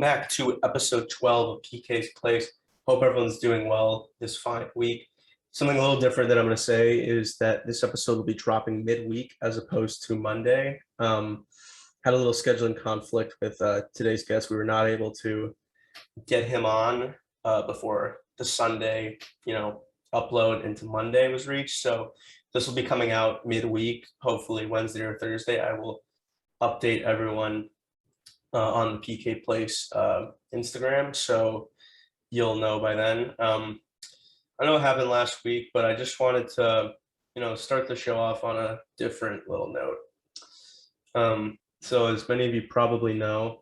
back to episode 12 of PK's Place. Hope everyone's doing well this fine week. Something a little different that I'm going to say is that this episode will be dropping midweek as opposed to Monday. Had a little scheduling conflict with today's guest. We were not able to get him on before the Sunday, upload into Monday was reached. So this will be coming out midweek, hopefully Wednesday or Thursday. I will update everyone on the PK Place Instagram, so you'll know by then. I know it happened last week, but I just wanted to, start the show off on a different little note. So as many of you probably know,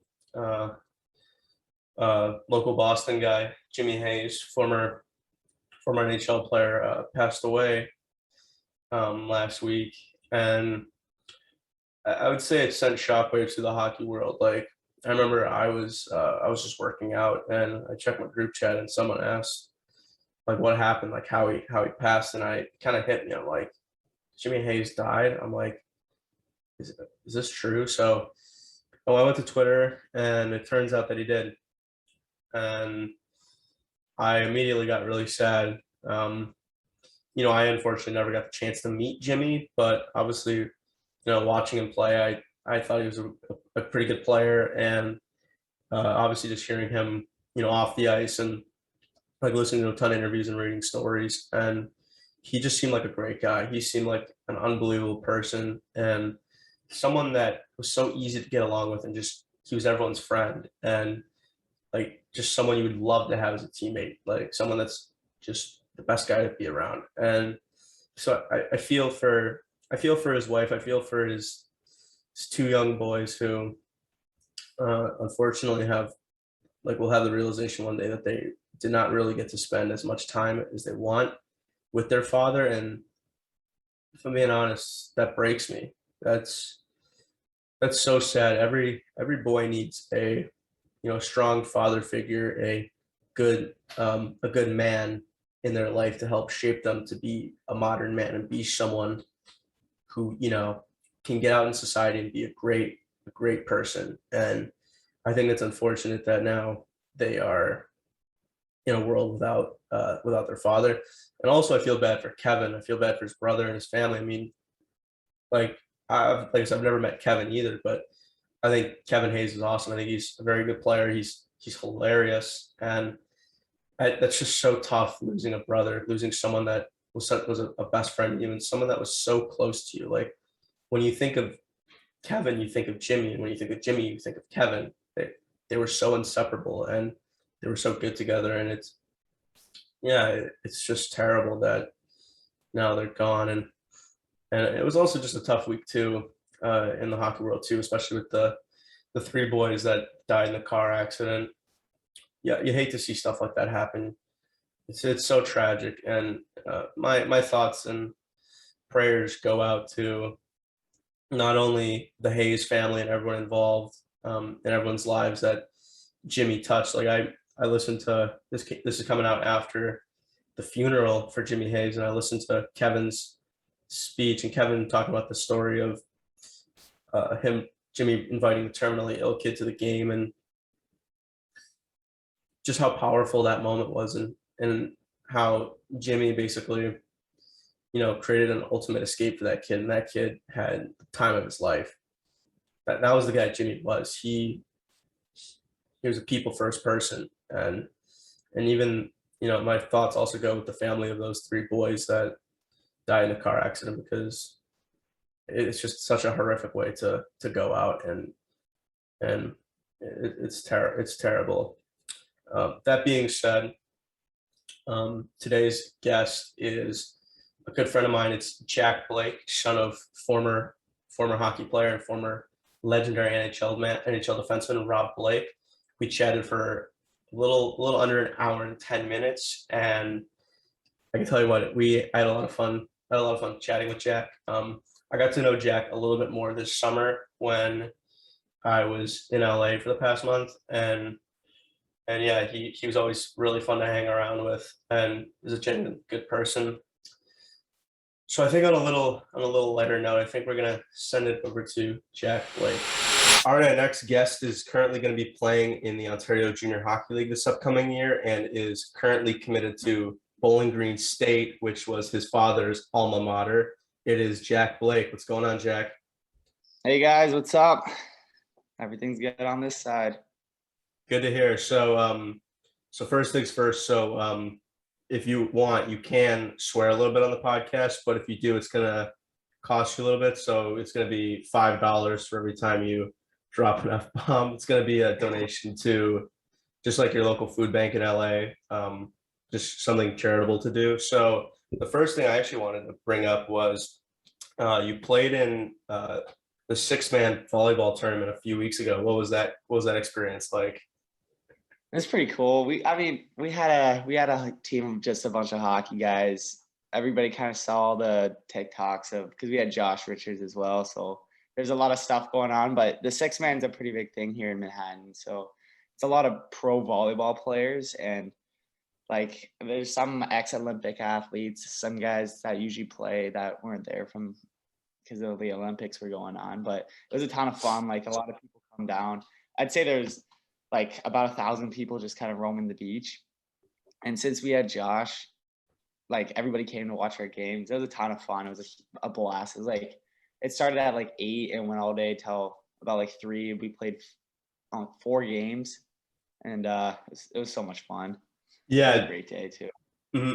local Boston guy, Jimmy Hayes, former NHL player, passed away last week, and I would say it sent shockwaves through the hockey world. Like, I remember I was just working out and I checked my group chat and someone asked like what happened, like how he passed, and I kind of hit me. I'm like, Jimmy Hayes died. I'm like, is this true? So I went to Twitter and it turns out that he did. And I immediately got really sad. I unfortunately never got the chance to meet Jimmy, but obviously, watching him play, I thought he was a pretty good player, and obviously just hearing him, off the ice and like listening to a ton of interviews and reading stories, and he just seemed like a great guy. He seemed like an unbelievable person and someone that was so easy to get along with, and just he was everyone's friend, and like just someone you would love to have as a teammate, like someone that's just the best guy to be around. And so I feel for his wife. I feel for his two young boys who unfortunately will have the realization one day that they did not really get to spend as much time as they want with their father. And if I'm being honest, that breaks me. That's so sad. Every boy needs a strong father figure, a good man in their life to help shape them to be a modern man and be someone who can get out in society and be a great person. And I think it's unfortunate that now they are in a world without their father. And also I feel bad for Kevin. I feel bad for his brother and his family. I mean, I've never met Kevin either, but I think Kevin Hayes is awesome. I think he's a very good player. He's hilarious, and that's just so tough, losing a brother, losing someone that was a best friend, even someone that was so close to you. Like, when you think of Kevin, you think of Jimmy, and when you think of Jimmy, you think of Kevin. They were so inseparable, and they were so good together. And it's just terrible that now they're gone. And it was also just a tough week too, in the hockey world too, especially with the three boys that died in the car accident. Yeah, you hate to see stuff like that happen. It's so tragic, and my thoughts and prayers go out to not only the Hayes family and everyone involved in everyone's lives that Jimmy touched. Like, I listened to this. This is coming out after the funeral for Jimmy Hayes, and I listened to Kevin's speech, and Kevin talking about the story of Jimmy inviting the terminally ill kid to the game, and just how powerful that moment was, and how Jimmy basically, created an ultimate escape for that kid, and that kid had the time of his life. That was the guy Jimmy was. He was a people first person, and even my thoughts also go with the family of those three boys that died in a car accident, because it's just such a horrific way to go out, and it's terrible. That being said, today's guest is a good friend of mine. It's Jack Blake, son of former hockey player and former legendary NHL defenseman Rob Blake. We chatted for a little under an hour and 10 minutes, and I can tell you what, I had a lot of fun. Chatting with Jack. I got to know Jack a little bit more this summer when I was in LA for the past month, and yeah, he was always really fun to hang around with, and is a genuine good person. So I think on a little lighter note, I think we're gonna send it over to Jack Blake. Our next guest is currently going to be playing in the Ontario Junior Hockey League this upcoming year and is currently committed to Bowling Green State, which was his father's alma mater. It is Jack Blake. What's going on, Jack? Hey guys, what's up? Everything's good on this side. Good to hear. So first things first. If you want, you can swear a little bit on the podcast, but if you do, it's gonna cost you a little bit. So it's gonna be $5 for every time you drop an F-bomb. It's gonna be a donation to just like your local food bank in LA. Just something charitable to do. So the first thing I actually wanted to bring up was you played in the six-man volleyball tournament a few weeks ago. What was that? What was that experience like? It's pretty cool. We had a team of just a bunch of hockey guys. Everybody kind of saw the TikToks because we had Josh Richards as well. So there's a lot of stuff going on, but the six-man's a pretty big thing here in Manhattan. So it's a lot of pro volleyball players, and like there's some ex-Olympic athletes, some guys that usually play that weren't there because of the Olympics were going on. But it was a ton of fun. Like a lot of people come down. I'd say there's like about 1,000 people just kind of roaming the beach. And since we had Josh, like everybody came to watch our games. It was a ton of fun. It was a blast. It was like, it started at like 8 and went all day till about like 3. We played 4 games, and it was so much fun. Yeah, it was a great day too.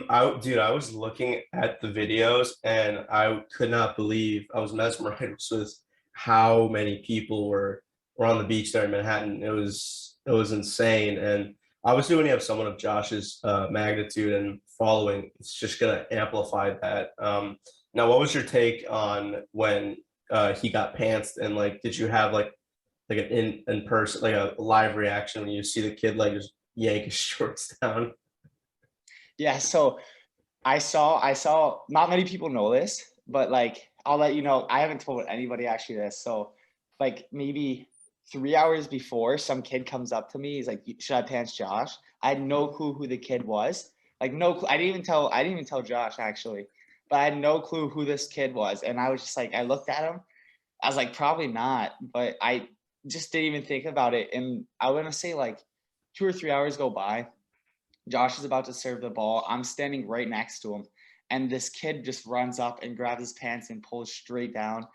I was looking at the videos and I could not believe I was mesmerized with how many people were on the beach there in Manhattan. It was insane. And obviously, when you have someone of Josh's magnitude and following, it's just gonna amplify that. Now, what was your take on when he got pantsed, and like, did you have like an in person, like a live reaction when you see the kid like just yank his shorts down? Yeah, so I saw not many people know this, but like I'll let you know, I haven't told anybody actually this. So like maybe 3 hours before, some kid comes up to me, he's like, should I pants Josh? I had no clue who the kid was. Like no clue. I didn't even tell Josh actually, but I had no clue who this kid was. And I was just like, I looked at him, I was like, probably not, but I just didn't even think about it. And I want to say like 2 or 3 hours go by. Josh is about to serve the ball. I'm standing right next to him, and this kid just runs up and grabs his pants and pulls straight down.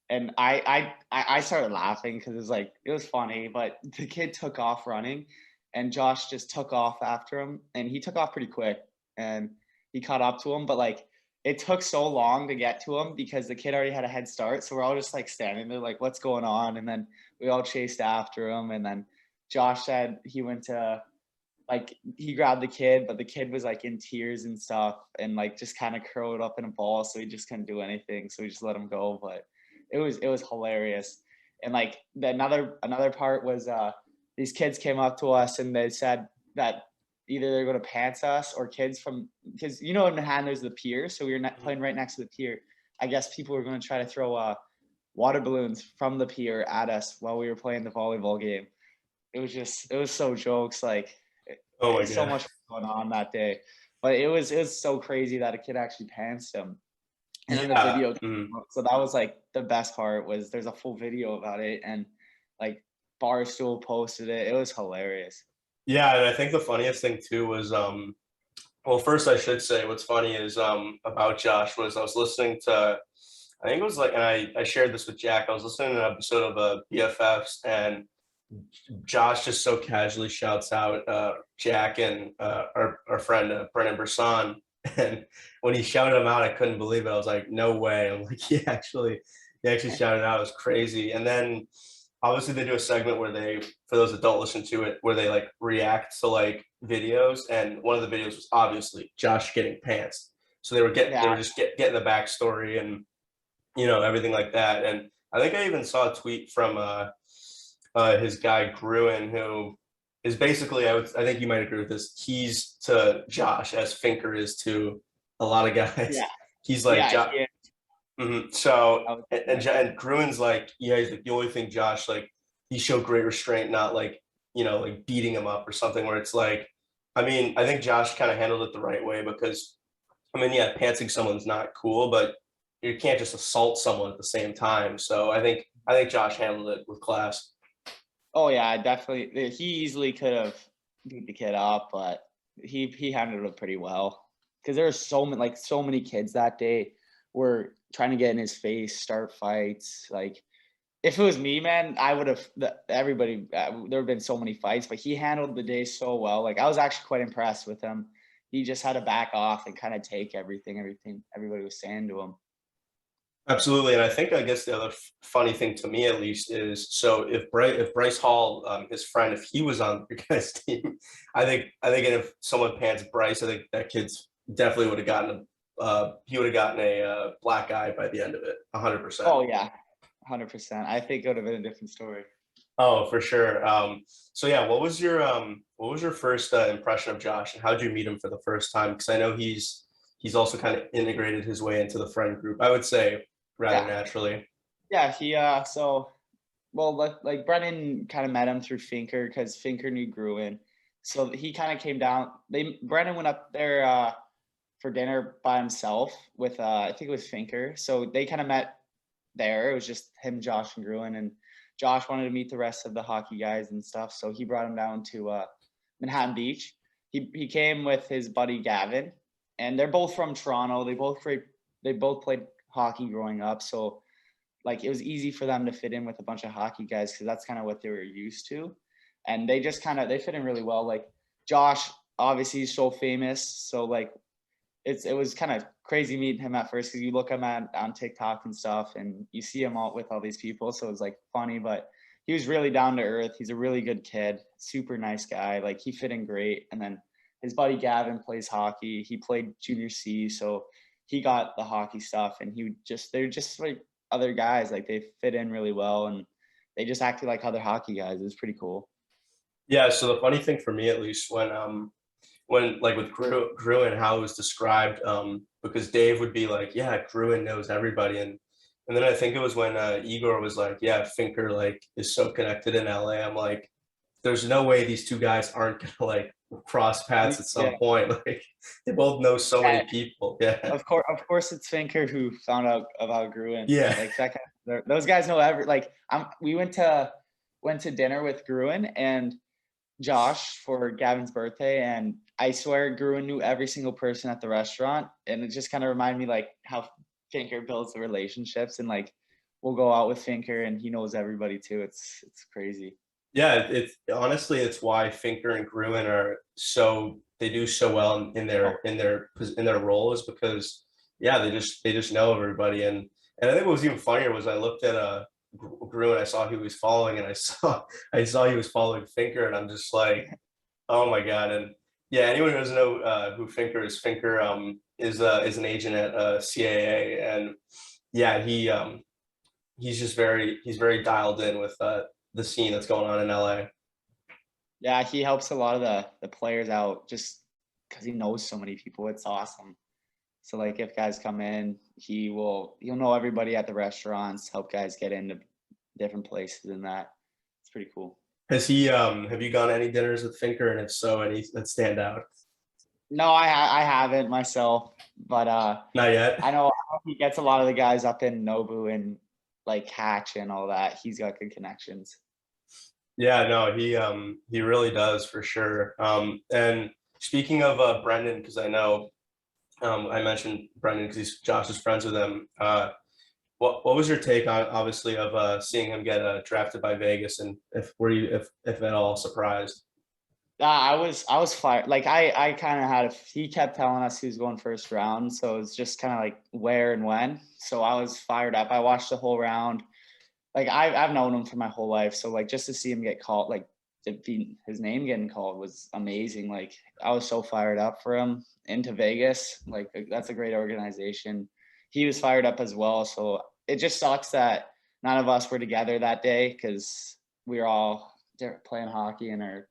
And I started laughing because it was funny, but the kid took off running, and Josh just took off after him, and he took off pretty quick, and he caught up to him. But like it took so long to get to him because the kid already had a head start. So we're all just like standing there, like, what's going on? And then we all chased after him, and then Josh said he went to like he grabbed the kid, but the kid was like in tears and stuff and like just kind of curled up in a ball. So he just couldn't do anything. So we just let him go. But it was hilarious. And like another part was these kids came up to us and they said that either they're going to pants us or because in Manhattan there's the pier. So we were playing right next to the pier. I guess people were going to try to throw water balloons from the pier at us while we were playing the volleyball game. It was so jokes. Like, Oh my so God. much going on that day, but it was so crazy that a kid actually pantsed him, and then the Yeah. video so that was like the best part. Was there's a full video about it, and like Barstool posted it. It was hilarious. Yeah, and I think the funniest thing too was well, first I should say what's funny is about Josh was I was listening to, I think it was like, and I shared this with Jack. I was listening to an episode of BFFs, and Josh just so casually shouts out Jack and our friend Brennan Brisson. And when he shouted him out, I couldn't believe it. I was like, no way. I'm like, he actually shouted out. It was crazy. And then obviously they do a segment where they, for those that don't listen to it, where they like react to like videos. And one of the videos was obviously Josh getting pants. So they were just getting the backstory and, everything like that. And I think I even saw a tweet from his guy Gruen, who is basically, I think you might agree with this. He's to Josh as Finker is to a lot of guys. Yeah, He's like Josh. yeah. So and Gruen's like, yeah, he's like the only thing Josh like he showed great restraint, not like like beating him up or something. Where it's like, I mean, I think Josh kind of handled it the right way because, I mean, yeah, pantsing someone's not cool, but you can't just assault someone at the same time. So I think Josh handled it with class. Oh yeah, definitely. He easily could have beat the kid up, but he handled it pretty well. Because there were so many kids that day were trying to get in his face, start fights. Like if it was me, man, I would have. Everybody, there have been so many fights, but he handled the day so well. Like I was actually quite impressed with him. He just had to back off and kind of take everything everybody was saying to him. Absolutely, and I guess the other funny thing to me at least is so if Bryce Hall, his friend, if he was on your guys' team, I think if someone pans Bryce, I think that kid's definitely would have gotten he would have gotten a black eye by the end of it, 100%. Oh yeah, 100%. I think it would have been a different story. Oh, for sure. So yeah, what was your first impression of Josh, and how did you meet him for the first time? Because I know he's also kind of integrated his way into the friend group. I would say rather Yeah, naturally. yeah. Well, like Brennan kind of met him through Finker because Finker knew Gruen, so he kind of came down. Brennan went up there for dinner by himself with I think it was Finker. So they kind of met there. It was just him, Josh, and Gruen, and Josh wanted to meet the rest of the hockey guys and stuff. So he brought him down to Manhattan Beach. He came with his buddy Gavin, and they're both from Toronto. They both played hockey growing up, so like it was easy for them to fit in with a bunch of hockey guys because that's kind of what they were used to, and they just kind of they fit in really well. Like Josh, obviously, he's so famous, so like it was kind of crazy meeting him at first because you look him at on TikTok and stuff, and you see him all with all these people, so it was like funny, but he was really down to earth. He's a really good kid, super nice guy. Like he fit in great, and then his buddy Gavin plays hockey. He played junior C, so he got the hockey stuff, and they're just like other guys. Like they fit in really well, and they just acted like other hockey guys. It was pretty cool. Yeah. So the funny thing for me, at least, when like with Gruen, how it was described, because Dave would be like, yeah, Gruen knows everybody, and then I think it was when Igor was like, yeah, Finker like is so connected in LA. I'm like, there's no way these two guys aren't gonna like cross paths at Yeah, some point. Like they both know so yeah. many people. Yeah. Of course, it's Finker who found out about Gruen. Yeah. Like that guy, those guys know every. Like we went to dinner with Gruen and Josh for Gavin's birthday, and I swear Gruen knew every single person at the restaurant, and it just kind of reminded me like how Finker builds the relationships, and like we'll go out with Finker, and he knows everybody too. It's crazy. Yeah, it's honestly it's why Finker and Gruen are so they do so well in Oh, their roles because yeah they just know everybody and I think what was even funnier was I looked at Gruen, I saw who he was following, and I saw he was following Finker, and I'm just like, oh my god. And yeah, anyone who doesn't know who Finker is, Finker is an agent at CAA, and yeah he's very dialed in with the scene that's going on in LA. yeah, he helps a lot of the players out just because he knows so many people. It's awesome. So like if guys come in, he'll know everybody at the restaurants, help guys get into different places and that. It's pretty cool. Has he have you gone any dinners with Finker, and if so, any that stand out? No, I haven't myself, but Not yet. I know he gets a lot of the guys up in Nobu and like Hatch and all that. He's got good connections. Yeah, no, he really does for sure. And speaking of Brendan, because I know I mentioned Brendan because he's Josh is friends with him. What was your take on obviously of seeing him get drafted by Vegas, and if were you if at all surprised? I was fired. Like I kind of he kept telling us he was going first round, so it was just kind of like where and when. So I was fired up. I watched the whole round. Like I've known him for my whole life, so like just to see him get called, like his name getting called was amazing. Like I was so fired up for him into Vegas. Like that's a great organization. He was fired up as well. So it just sucks that none of us were together that day because we were all playing hockey in our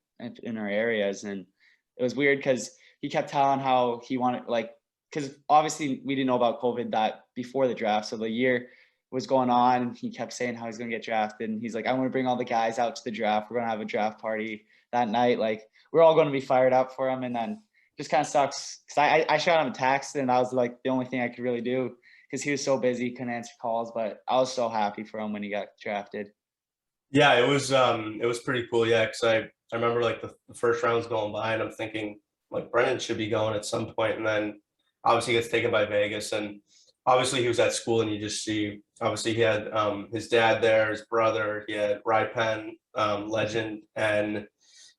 areas, and it was weird because he kept telling how he wanted like because obviously we didn't know about COVID that before the draft, so the year was going on, and he kept saying how he's going to get drafted, and he's like, I want to bring all the guys out to the draft. We're going to have a draft party that night. Like we're all going to be fired up for him, and then just kind of sucks because I shot him a text, and that was like the only thing I could really do because he was so busy, couldn't answer calls. But I was so happy for him when he got drafted. Yeah, it was pretty cool. Yeah, because I remember like the first round was going by, and I'm thinking like Brennan should be going at some point, and then obviously he gets taken by Vegas, and obviously he was at school, and you just see obviously he had his dad there, his brother, he had Rypen, legend, and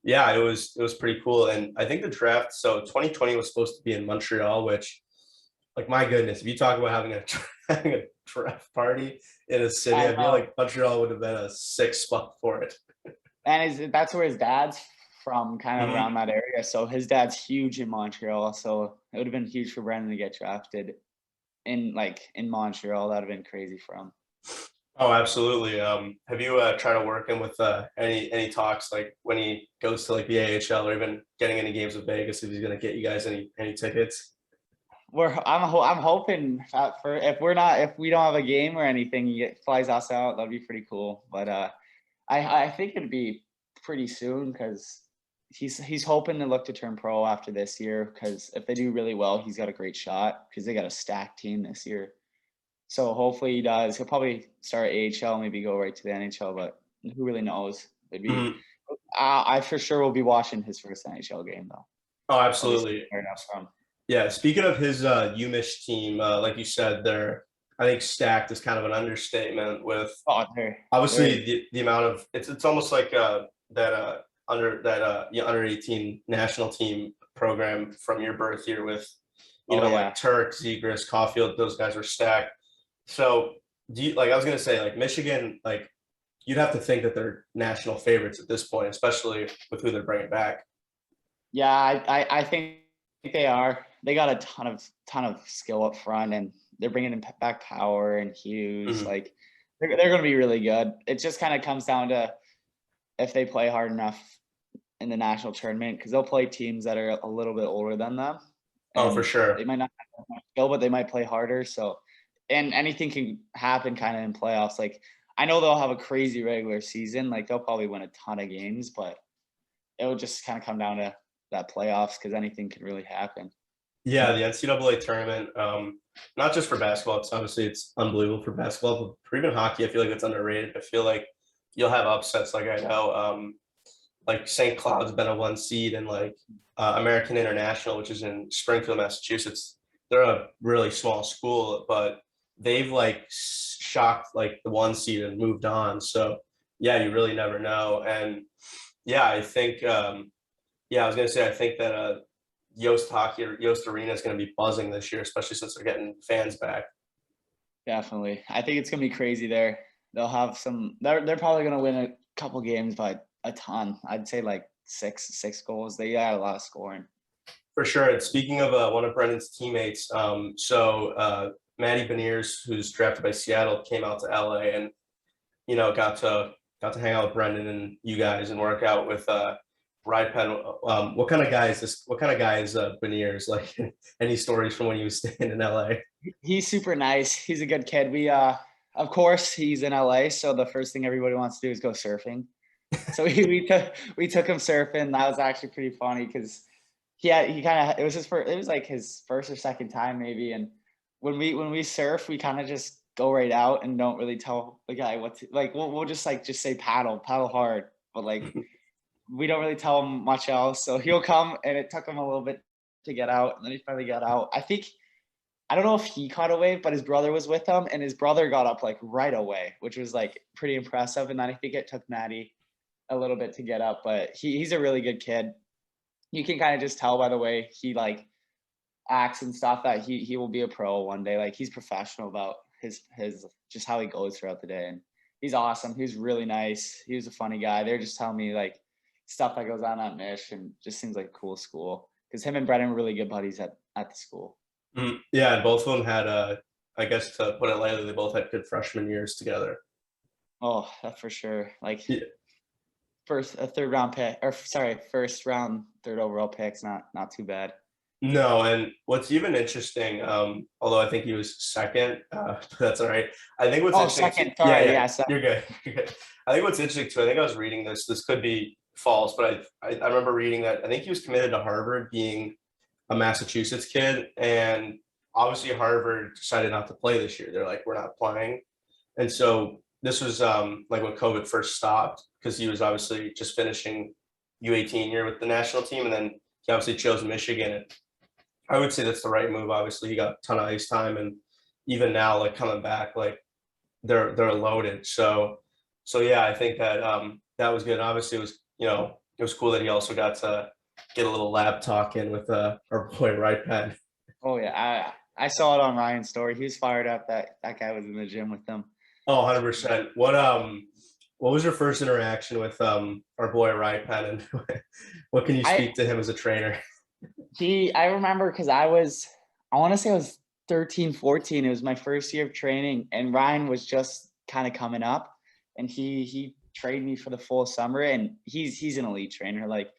yeah, it was pretty cool. And I think the draft, so 2020 was supposed to be in Montreal, which like my goodness, if you talk about having a having a draft party in a city, I I feel know. like Montreal would have been a sick spot for it. And that's where his dad's from, kind of Mhm. around that area. So his dad's huge in Montreal. So it would have been huge for Brendan to get drafted in Montreal. That'd have been crazy for him. Oh, absolutely. Have you tried to work him with any talks like when he goes to like the AHL or even getting any games with Vegas if he's going to get you guys any tickets? I'm hoping that for if we don't have a game or anything, he flies us out. That'd be pretty cool. But I think it'd be pretty soon because he's hoping to look to turn pro after this year. Because if they do really well, he's got a great shot because they got a stacked team this year. So hopefully he does. He'll probably start AHL, maybe go right to the NHL. But who really knows? It'd be. Mhm. I for sure will be watching his first NHL game though. Oh, That'll be something absolutely. fair enough from. Yeah. Speaking of his UMich team, like you said, they're I think stacked is kind of an understatement with Oh, they're obviously the amount of it's almost like that under 18 national team program from your birth year with oh like yeah. Turks, Zegras, Caulfield, those guys were stacked. So do you like I was gonna say like Michigan, like you'd have to think that they're national favorites at this point, especially with who they're bringing back. Yeah, I think they are. They got a ton of skill up front, and they're bringing in back Power and Hughes. Mhm. Like they're going to be really good. It just kind of comes down to if they play hard enough in the national tournament because they'll play teams that are a little bit older than them, Oh, for and they sure. might not have that much skill, but they might play harder. So, and anything can happen kind of in playoffs. Like I know they'll have a crazy regular season. Like they'll probably win a ton of games, but it will just kind of come down to that playoffs because anything can really happen. Yeah, the NCAA tournament, not just for basketball, because obviously it's unbelievable for basketball, but for even hockey, I feel like it's underrated. I feel like you'll have upsets. Like I know, like St. Cloud's been a one seed, and like American International, which is in Springfield, Massachusetts. They're a really small school, but they've like shocked like the one seed and moved on. So yeah, you really never know. And yeah, I think yeah, I was gonna say I think that Yost Hockey or Yost Arena is going to be buzzing this year, especially since they're getting fans back. Definitely. I think it's gonna be crazy there. They'll have some they're probably gonna win a couple games by a ton. I'd say like six goals. They got a lot of scoring. For sure. And speaking of one of Brendan's teammates, Matty Beniers, who's drafted by Seattle, came out to LA and got to hang out with Brendan and you guys and work out with Ride Pen. What kind of guy is this? What kind of guy is Beniers? Like any stories from when he was staying in LA? He's super nice. He's a good kid. We of course he's in LA, so the first thing everybody wants to do is go surfing. So we took him surfing. That was actually pretty funny because he kind of it was like his first or second time maybe. And when we surf, we kind of just go right out and don't really tell the guy what to like. We'll just say paddle hard, but like we don't really tell him much else. So he'll come, and it took him a little bit to get out, and then he finally got out. I don't know if he caught a wave, but his brother was with him, and his brother got up like right away, which was like pretty impressive. And then I think it took Maddie a little bit to get up, but he's a really good kid. You can kind of just tell by the way he like acts and stuff that he will be a pro one day. Like he's professional about his just how he goes throughout the day, and he's awesome. He was really nice. He was a funny guy. They're just telling me like stuff that goes on at Mish, and just seems like a cool school because him and Brennan were really good buddies at the school. Yeah, and both of them had I guess to put it lightly, they both had good freshman years together. Oh, that for sure. Like Yeah. third round pick, or sorry, first round, third overall picks. Not too bad. No, and what's even interesting, although I think he was second, that's all right. I think what's Oh, interesting too, second. yeah, Sorry. yeah, Yeah. you're good. You're good. I think what's interesting too, I think I was reading this, this could be false, but I remember reading that I think he was committed to Harvard being a Massachusetts kid, and obviously Harvard decided not to play this year. They're like, we're not playing. And so this was like when COVID first stopped, because he was obviously just finishing U18 year with the national team, and then he obviously chose Michigan. And I would say that's the right move. Obviously, he got a ton of ice time, and even now, like coming back, like they're loaded. So yeah, I think that that was good. Obviously, it was, it was cool that he also got to get a little lab talk in with our boy Right Pen. Oh yeah, I saw it on Ryan's story. He was fired up that guy was in the gym with them. Oh, 100%. What was your first interaction with our boy Right Pen, and what can you speak to him as a trainer? I remember because I want to say I was 13, 14. It was my first year of training, and Ryan was just kind of coming up, and he trained me for the full summer, and he's an elite trainer. Like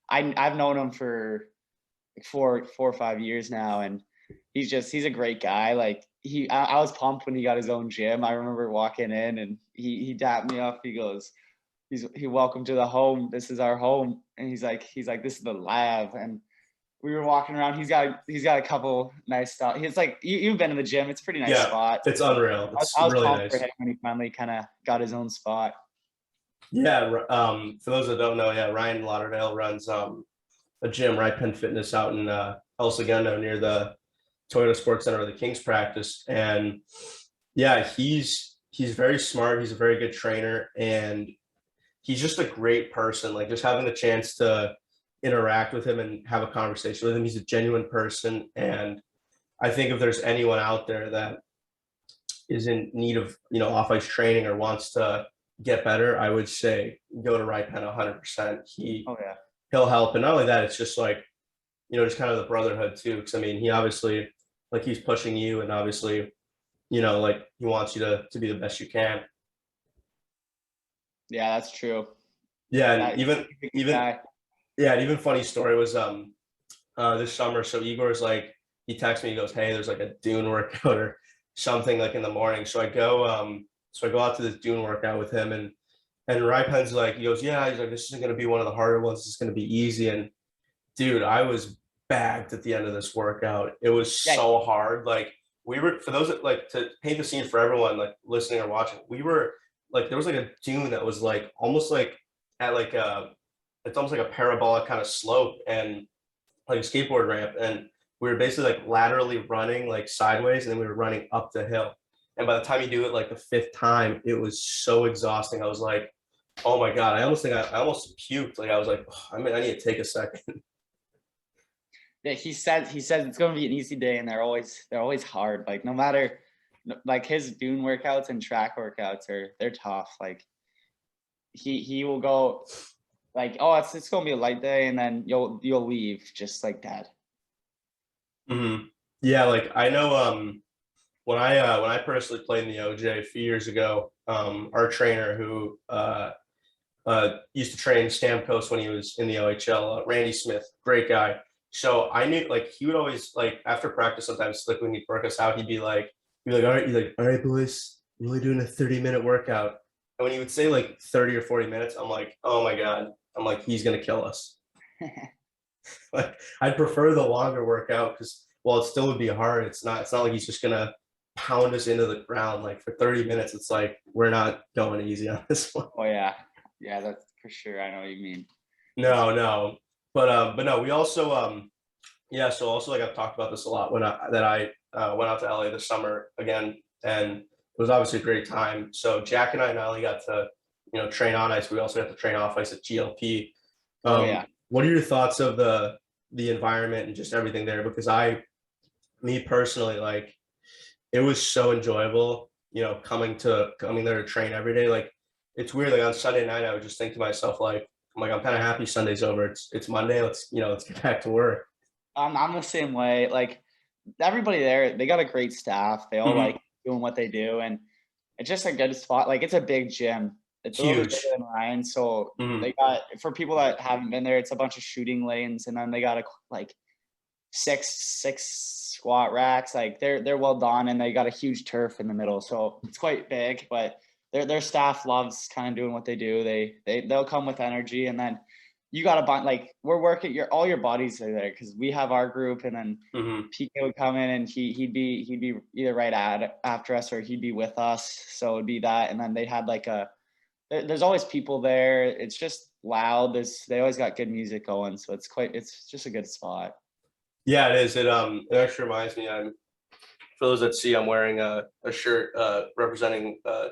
I've known him for like 4 or 5 years now, and he's a great guy. Like I was pumped when he got his own gym. I remember walking in, and he dapped me up. He goes, he welcome to the home. This is our home. And he's like, this is the lab. And we were walking around. He's got a couple nice stuff. He's like, you've been in the gym. It's a pretty nice spot. It's unreal. It's I was really pumped nice for him when he finally kind of got his own spot. Yeah. For those that don't know, yeah, Ryan Lauderdale runs a gym, Right Pen Fitness, out in El Segundo near the Toyota Sports Center where the Kings practice. And yeah, he's very smart. He's a very good trainer, and he's just a great person. Like, just having the chance to interact with him and have a conversation with him, he's a genuine person. And I think if there's anyone out there that is in need of, off ice training or wants to get better, I would say go to Right Pen 100%. He'll help. And not only that, it's just like, just kind of the brotherhood too. Because I mean, he obviously, like, he's pushing you, and obviously, like, he wants you to be the best you can. Yeah, that's true. Yeah, and even funny story was this summer. So Igor's like, he texts me, he goes, "Hey, there's like a dune workout or something like in the morning." So I go out to this dune workout with him, and Rypen's like, he goes, "Yeah," he's like, "This isn't gonna be one of the harder ones, it's gonna be easy." And dude, I was bagged at the end of this workout. It was so hard. Like, we were, for those that, like, to paint the scene for everyone like listening or watching, we were like, there was like a dune that was like almost like at like it's almost like a parabolic kind of slope, and like a skateboard ramp, and we were basically like laterally running like sideways, and then we were running up the hill. And by the time you do it like the fifth time, it was so exhausting. I was like, oh my God, I almost puked. Like, I was like, oh, I need to take a second. Yeah, he says it's going to be an easy day, and they're always hard. Like, no matter, like, his dune workouts and track workouts they're tough. Like, he will go like, oh, it's going to be a light day, and then you'll leave just like that. Mm-hmm. Yeah, like, I know when I personally played in the OJ a few years ago, our trainer who used to train Stamkos when he was in the OHL, Randy Smith, great guy. So I knew, like, he would always, like, after practice sometimes, like, when he'd work us out, he'd be like, all right, boys, we're only doing a 30-minute workout. And when he would say like 30 or 40 minutes, I'm like, oh my God, I'm like, he's gonna kill us. Like, I'd prefer the longer workout, because while it still would be hard, it's not like he's just gonna pound us into the ground. Like, for 30 minutes, it's like, we're not going easy on this one. Oh yeah, that's for sure. I know what you mean. No, but no, we also yeah. So also, like, I've talked about this a lot when I went out to LA this summer again, and it was obviously a great time. So Jack and I not only got to train on ice, we also got to train off ice at GLP. What are your thoughts of the environment and just everything there? Because me personally, like, it was so enjoyable, coming there to train every day. Like, it's weird. Like, on Sunday night, I would just think to myself, like, I'm kind of happy Sunday's over. It's Monday. Let's get back to work. I'm the same way. Like, everybody there, they got a great staff. They all like doing what they do, and it's just a good spot. Like, it's a big gym. It's huge. A little bit bigger than Ryan. So they got, for people that haven't been there, it's a bunch of shooting lanes, and then they got like six squat racks. Like, they're well done, and they got a huge turf in the middle. So it's quite big, but their staff loves kind of doing what they do. They'll come with energy, and then you got to bond, like we're working all your bodies are there because we have our group, and then Mm-hmm. PK would come in and he'd be either after us or he'd be with us. So it'd be that, and then they had like there's always people there. It's just loud. They always got good music going, so it's just a good spot. Yeah, it is. It actually reminds me. For those that see, I'm wearing a shirt representing a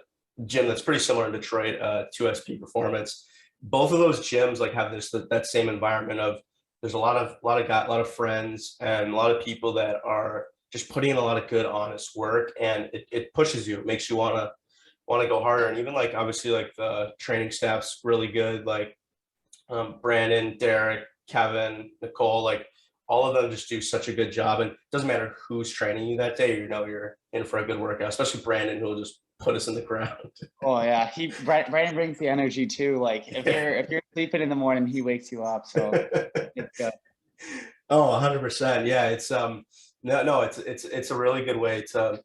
gym that's pretty similar in Detroit, 2SP Performance. Both of those gyms like have that same environment of there's a lot of friends and a lot of people that are just putting in a lot of good, honest work, and it pushes you. It makes you want to go harder. And even like obviously like the training staff's really good. Like Brandon, Derek, Kevin, Nicole, like all of them just do such a good job. And it doesn't matter who's training you that day, you're in for a good workout, especially Brandon, who'll just put us in the ground. Oh yeah, Brandon brings the energy too. Like if you're sleeping in the morning, he wakes you up. So it's good. Oh, 100%. Yeah, it's it's a really good way to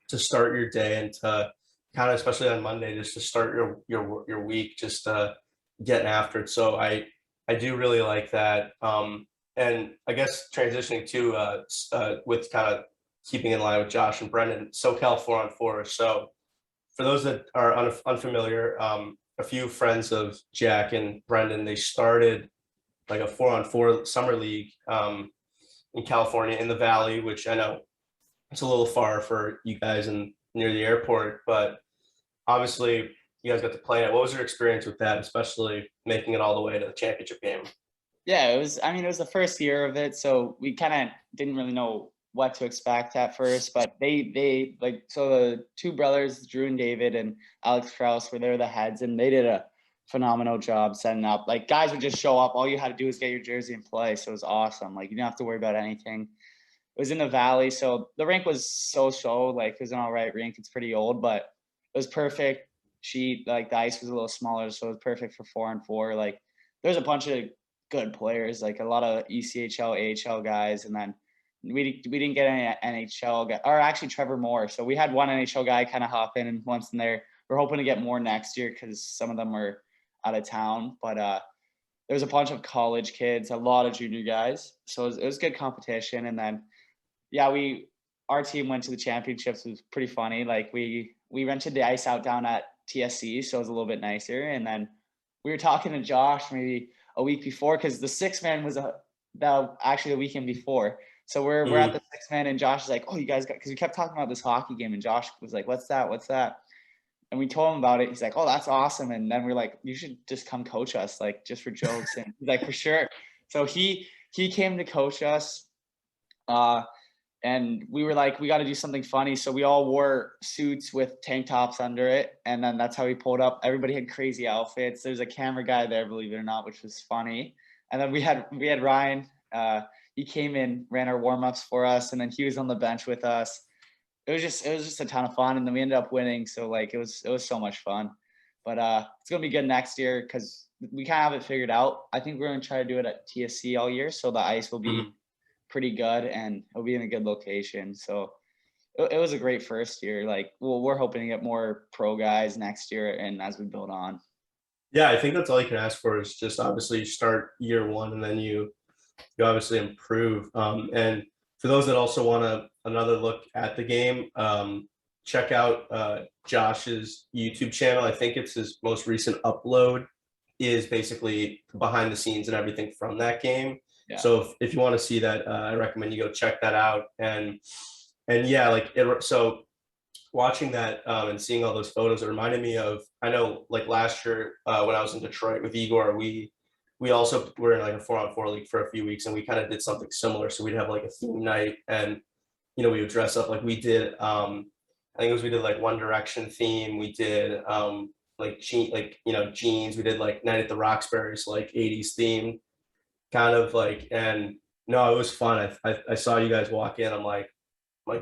start your day and to kind of, especially on Monday, just to start your week, just getting after it. So I do really like that. And I guess transitioning to with kind of keeping in line with Josh and Brendan, SoCal 4-on-4. So for those that are unfamiliar, a few friends of Jack and Brendan, they started like a 4-on-4 summer league in California in the Valley, which I know it's a little far for you guys and near the airport, but obviously you guys got to play it. What was your experience with that, especially making it all the way to the championship game? Yeah, it was the first year of it, so we kind of didn't really know what to expect at first, but they like, so the two brothers, Drew and David and Alex Krause, were there the heads, and they did a phenomenal job setting up. Like guys would just show up, all you had to do was get your jersey and play. So it was awesome. Like you didn't have to worry about anything. It was in the Valley, so the rink was so like it was an all right rink. It's pretty old, but it was perfect. Like the ice was a little smaller, so it was perfect for 4-on-4. Like there's a bunch of good players, like a lot of ECHL, AHL guys, and then we didn't get any NHL guy, or actually Trevor Moore. So we had one NHL guy kind of hop in and once in there. We're hoping to get more next year because some of them are out of town. But there was a bunch of college kids, a lot of junior guys. So it was good competition. And then yeah, our team went to the championships. It was pretty funny. Like we rented the ice out down at TSC, so it was a little bit nicer. And then we were talking to Josh maybe a week before, because the 6-man was actually the weekend before. So we're at the 6-man, and Josh is like, "Oh, you guys got," because we kept talking about this hockey game, and Josh was like, "What's that? What's that?" And we told him about it. He's like, "Oh, that's awesome." And then we're like, "You should just come coach us, like just for jokes." And he's like, "For sure." So he came to coach us. And we were like, we got to do something funny. So we all wore suits with tank tops under it. And then that's how we pulled up. Everybody had crazy outfits. There's a camera guy there, believe it or not, which was funny. And then we had Ryan. He came in, ran our warm-ups for us, and then he was on the bench with us. It was just a ton of fun. And then we ended up winning. So like, it was so much fun. But it's going to be good next year because we kind of have it figured out. I think we're going to try to do it at TSC all year. So the ice will be pretty good and it'll be in a good location. So it was a great first year. Like, well, we're hoping to get more pro guys next year and as we build on. Yeah, I think that's all you can ask for is just obviously start year one and then you obviously improve. And for those that also want another look at the game, check out Josh's YouTube channel. I think it's his most recent upload is basically behind the scenes and everything from that game. Yeah. So if you want to see that, I recommend you go check that out. And yeah, like so watching that and seeing all those photos, it reminded me of, I know like last year when I was in Detroit with Igor, we also were in like a 4-on-4 league for a few weeks and we kind of did something similar. So we'd have like a theme night and, we would dress up like we did. I think we did like One Direction theme. We did jeans. We did like Night at the Roxbury, so like 80s theme. Kind of like, and no, it was fun. I saw you guys walk in. I'm like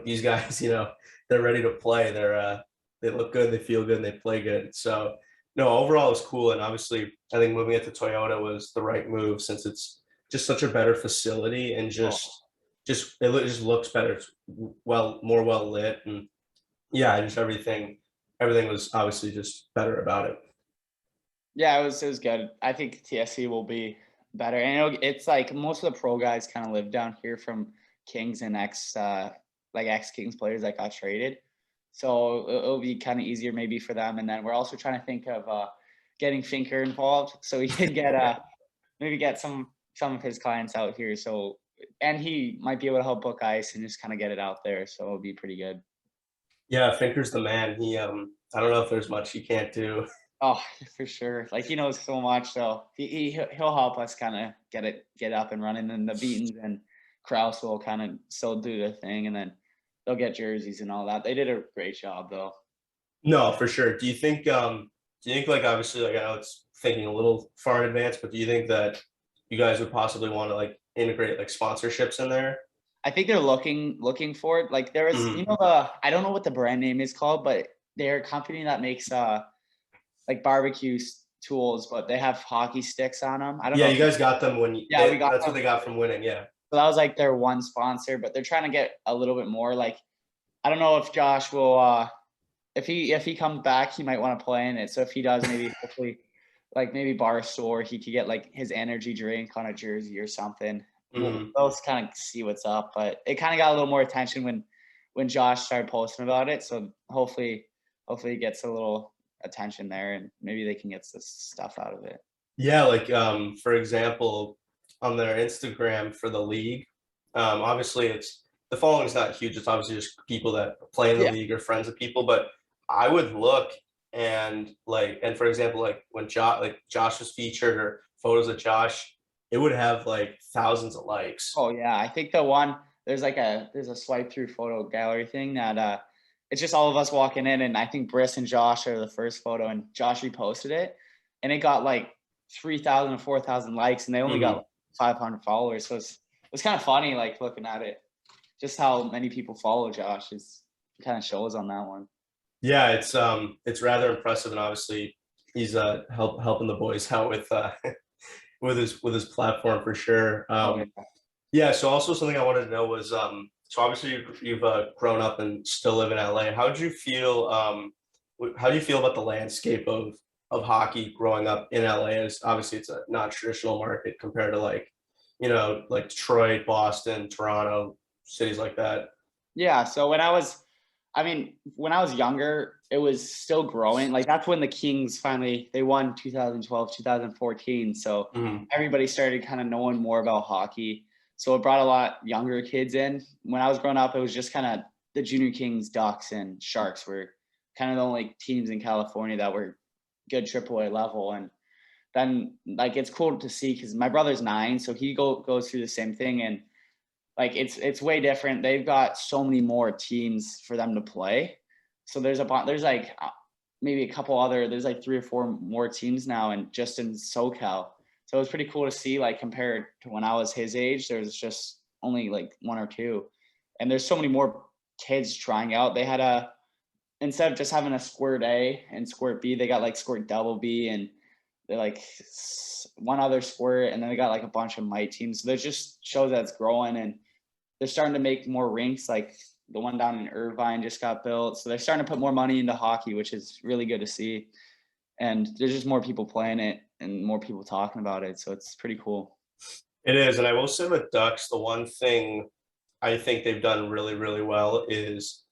these guys, they're ready to play. They look good, they feel good, and they play good. So no, overall it was cool. And obviously I think moving it to Toyota was the right move since it's just such a better facility and it just looks better. It's more well lit, and yeah, just everything was obviously just better about it. Yeah, it was good. I think TSC will be better. And it's like most of the pro guys kind of live down here from Kings and ex Kings players that got traded. So it'll be kind of easier maybe for them. And then we're also trying to think of getting Finker involved so we can get maybe get some of his clients out here. So and he might be able to help book ice and just kind of get it out there. So it'll be pretty good. Yeah, Finker's the man. He I don't know if there's much he can't do. Oh, for sure. Like he knows so much, so he'll help us kind of get up and running. And the Beatons and Kraus will kind of still do their thing, and then they'll get jerseys and all that. They did a great job, though. No, for sure. Do you think like obviously like I know it's thinking a little far in advance, but do you think that you guys would possibly want to like integrate like sponsorships in there? I think they're looking for it. Like there is, Mhm. I don't know what the brand name is called, but they're a company that makes like barbecue tools, but they have hockey sticks on them. I don't Yeah, know you if you, guys got them when yeah, we got that's what them. they got from winning. Yeah. So that was like their one sponsor, but they're trying to get a little bit more. Like I don't know if Josh will if he comes back, he might want to play in it. So if he does, maybe hopefully like maybe Barstool, he could get like his energy drink on a jersey or something. We'll Mhm. both kind of see what's up, but it kind of got a little more attention when Josh started posting about it. So hopefully he gets a little attention there, and maybe they can get some stuff out of it. Yeah, like for example, on their Instagram for the league, obviously it's the following's not huge. It's obviously just people that play in the Yeah. league or friends of people. But I would look and for example, like when Josh was featured or photos of Josh, it would have like thousands of likes. Oh yeah, I think there's a swipe through photo gallery thing that it's just all of us walking in, and I think Briss and Josh are the first photo, and Josh reposted it, and it got like 3,000 or 4,000 likes, and they only got Mhm. like 500 followers. So it's kind of funny, like looking at it, just how many people follow Josh is kind of shows on that one. Yeah, it's rather impressive, and obviously he's helping the boys out with with his platform for sure. Oh yeah. Yeah, so also something I wanted to know was so obviously you've grown up and still live in LA. How do you feel about the landscape of hockey growing up in LA? As obviously it's a non-traditional market compared to like Detroit, Boston, Toronto, cities like that. Yeah, so when I was younger, it was still growing. Like that's when the Kings finally they won 2012, 2014. So Mhm. everybody started kind of knowing more about hockey. So it brought a lot younger kids in. When I was growing up, it was just kind of the Junior Kings, Ducks, and Sharks were kind of the only teams in California that were good AAA level. And then like it's cool to see because my brother's 9, so he goes through the same thing, and like it's way different. They've got so many more teams for them to play. So there's like maybe a couple other there's like 3 or 4 more teams now, and just in SoCal. So it was pretty cool to see, like compared to when I was his age, there's just only like 1 or 2, and there's so many more kids trying out. They had a instead of just having a squirt A and squirt B, they got like squirt double B, and they're like one other squirt, and then they got like a bunch of might teams. So that just shows that it's growing, and they're starting to make more rinks. Like the one down in Irvine just got built. So they're starting to put more money into hockey, which is really good to see. And there's just more people playing it and more people talking about it. So it's pretty cool. It is, and I will say with Ducks, the one thing I think they've done really, really well is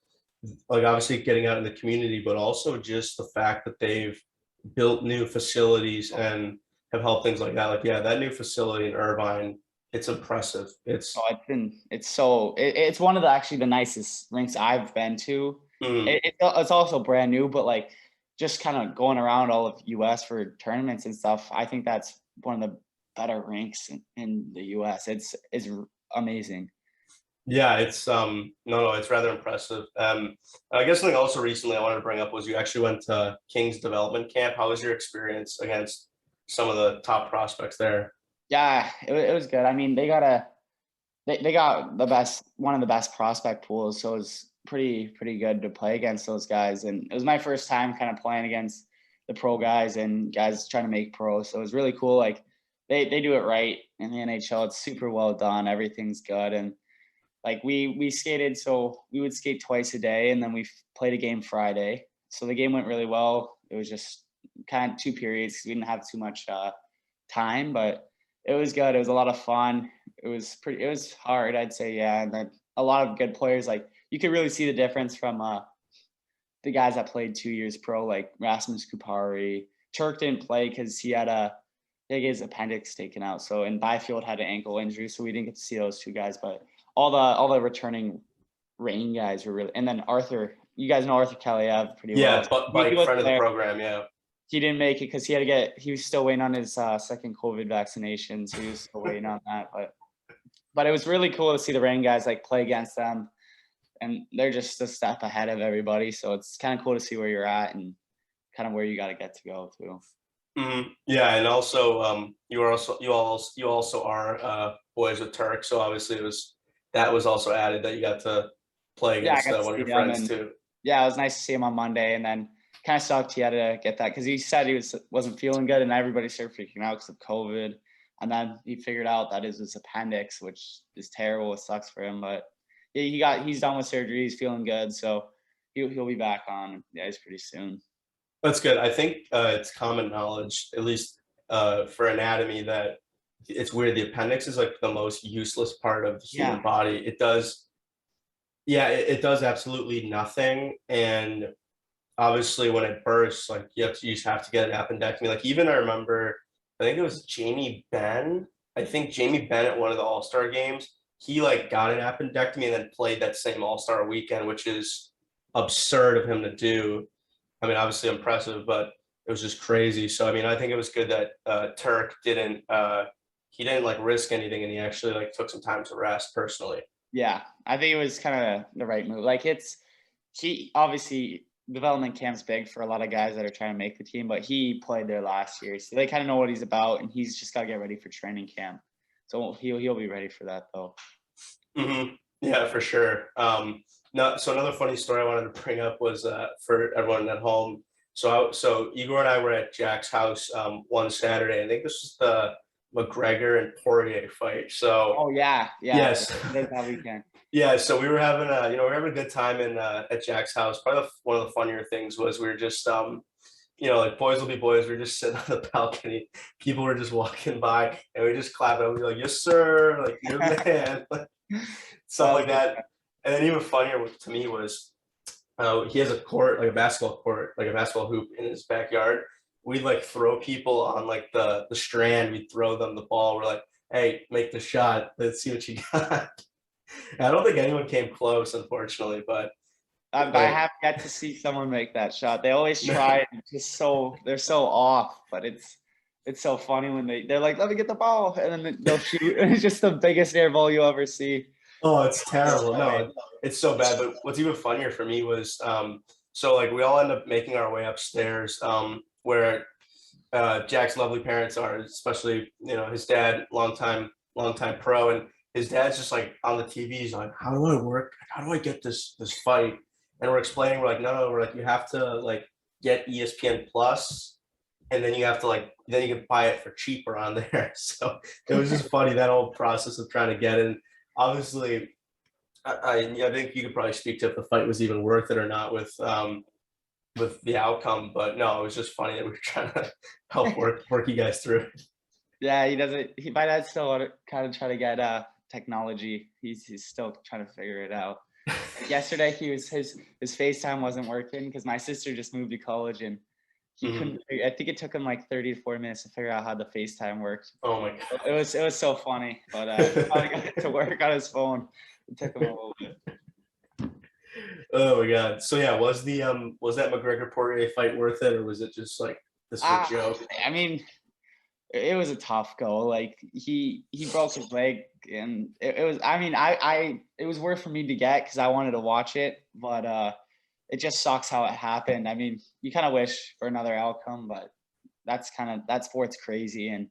like obviously getting out in the community, but also just the fact that they've built new facilities and have helped things like that. Like, yeah, that new facility in Irvine, it's impressive. Oh, it's one of the actually the nicest rinks I've been to. Mm, It's also brand new, but like just kind of going around all of US for tournaments and stuff. I think that's one of the better rinks in the US. It's amazing. yeah, it's no, it's rather impressive. I guess something also recently I wanted to bring up was you actually went to King's development camp. How was your experience against some of the top prospects there? Yeah, it was good. I mean, they got the best one of the best prospect pools, so it was pretty good to play against those guys. And it was my first time kind of playing against the pro guys and guys trying to make pro. So it was really cool. Like they do it right in the NHL. It's super well done. Everything's good. And like we skated, so we would skate twice a day, and then we played a game Friday. So the game went really well. It was just kind of 2 periods because we didn't have too much time, but it was good. It was a lot of fun. It was hard, I'd say, yeah. And then a lot of good players. Like you could really see the difference from the guys that played 2 years pro, like Rasmus Kupari. Turk didn't play because he had his appendix taken out. So and Byfield had an ankle injury, so we didn't get to see those 2 guys. But all the returning Rain guys were really, and then Arthur. You guys know Arthur Kaliev pretty well. Yeah, but like friend of the program, yeah. He didn't make it because he was still waiting on his second COVID vaccination, so he was still waiting on that. But it was really cool to see the Rain guys like play against them, and they're just a step ahead of everybody. So it's kind of cool to see where you're at and kind of where you got to get to go to. Mm-hmm. Yeah, and also you also are boys with Turks, so obviously that was also added that you got to play against one of your friends too. Yeah, it was nice to see him on Monday, and then kind of sucked he had to get that because he said he wasn't feeling good, and everybody started freaking out because of COVID. And then he figured out that is his appendix, which is terrible. It sucks for him, but yeah, he's done with surgery. He's feeling good, so he'll be back on the ice pretty soon. That's good. I think it's common knowledge, at least for anatomy, that it's weird. The appendix is like the most useless part of the human body. It does, it does absolutely nothing. And obviously, when it bursts, like you just have to get an appendectomy. Like even I remember, I think it was Jamie Benn. I think Jamie Benn at one of the All-Star games, he like got an appendectomy and then played that same All-Star weekend, which is absurd of him to do. I mean, obviously impressive, but it was just crazy. So, I mean, I think it was good that Turk didn't like risk anything, and he actually like took some time to rest personally. Yeah, I think it was kind of the right move. Like he obviously development camp's big for a lot of guys that are trying to make the team, but he played there last year, so they kind of know what he's about, and he's just got to get ready for training camp. So he'll be ready for that though. Mm-hmm. Yeah, for sure. No, so another funny story I wanted to bring up was for everyone at home. So Igor and I were at Jack's house one Saturday. I think this was the McGregor and Poirier fight. So yes, that weekend. Yeah, so we were having a good time at Jack's house. Probably one of the funnier things was we were just like boys will be boys. We were just sitting on the balcony. People were just walking by, and we just clap and we were like, "Yes, sir!" Like you're the man, stuff like that. And then even funnier to me was he has a court, like a basketball court, like a basketball hoop in his backyard. We'd like throw people on like the strand. We'd throw them the ball. We're like, "Hey, make the shot. Let's see what you got." I don't think anyone came close, unfortunately, but I have yet to see someone make that shot. They always try, and they're so off. But it's so funny when they're like, "Let me get the ball," and then they'll shoot. And it's just the biggest air ball you'll ever see. Oh, it's terrible. No, it's so bad. But what's even funnier for me was, so like we all end up making our way upstairs, where Jack's lovely parents are, especially his dad, longtime pro, and his dad's just like on the TV. He's like, "How do I work? How do I get this fight?" And we're explaining, we're like, no, we're like, you have to like get ESPN Plus, and then you have to then you can buy it for cheaper on there. So it was just funny, that whole process of trying to get in. Obviously, I think you could probably speak to if the fight was even worth it or not with the outcome. But no, it was just funny that we were trying to help work you guys through it. Yeah, he doesn't. My dad's still kind of trying to get technology. He's still trying to figure it out. Yesterday, his FaceTime wasn't working because my sister just moved to college and he couldn't. I think it took him like 30 to 40 minutes to figure out how the FaceTime worked. Oh my god! It was so funny, but he probably got it to work on his phone. It took him a little bit. Oh my god! So yeah, was that McGregor Poirier fight worth it, or was it just like this was a joke? I mean, it was a tough go. Like he broke his leg, and it was. I mean, it was worth for me to get because I wanted to watch it, but it just sucks how it happened. I mean, you kind of wish for another outcome, but that's sports crazy, and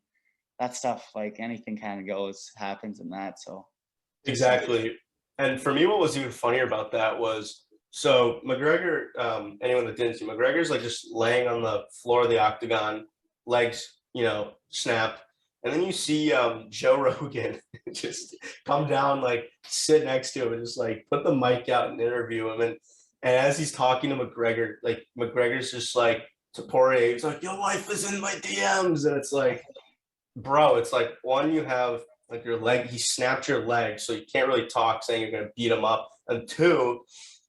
that stuff, like anything kind of happens in that. So exactly. And for me, what was even funnier about that was, so McGregor, anyone that didn't see, McGregor's like just laying on the floor of the octagon, legs, snapped. And then you see Joe Rogan just come down, like sit next to him and just like put the mic out and interview him. And as he's talking to McGregor, like McGregor's just like to Poirier. He's like, your wife is in my DMs. And it's like, bro, it's like, one, you have like your leg, he snapped your leg, so you can't really talk saying you're going to beat him up. And two,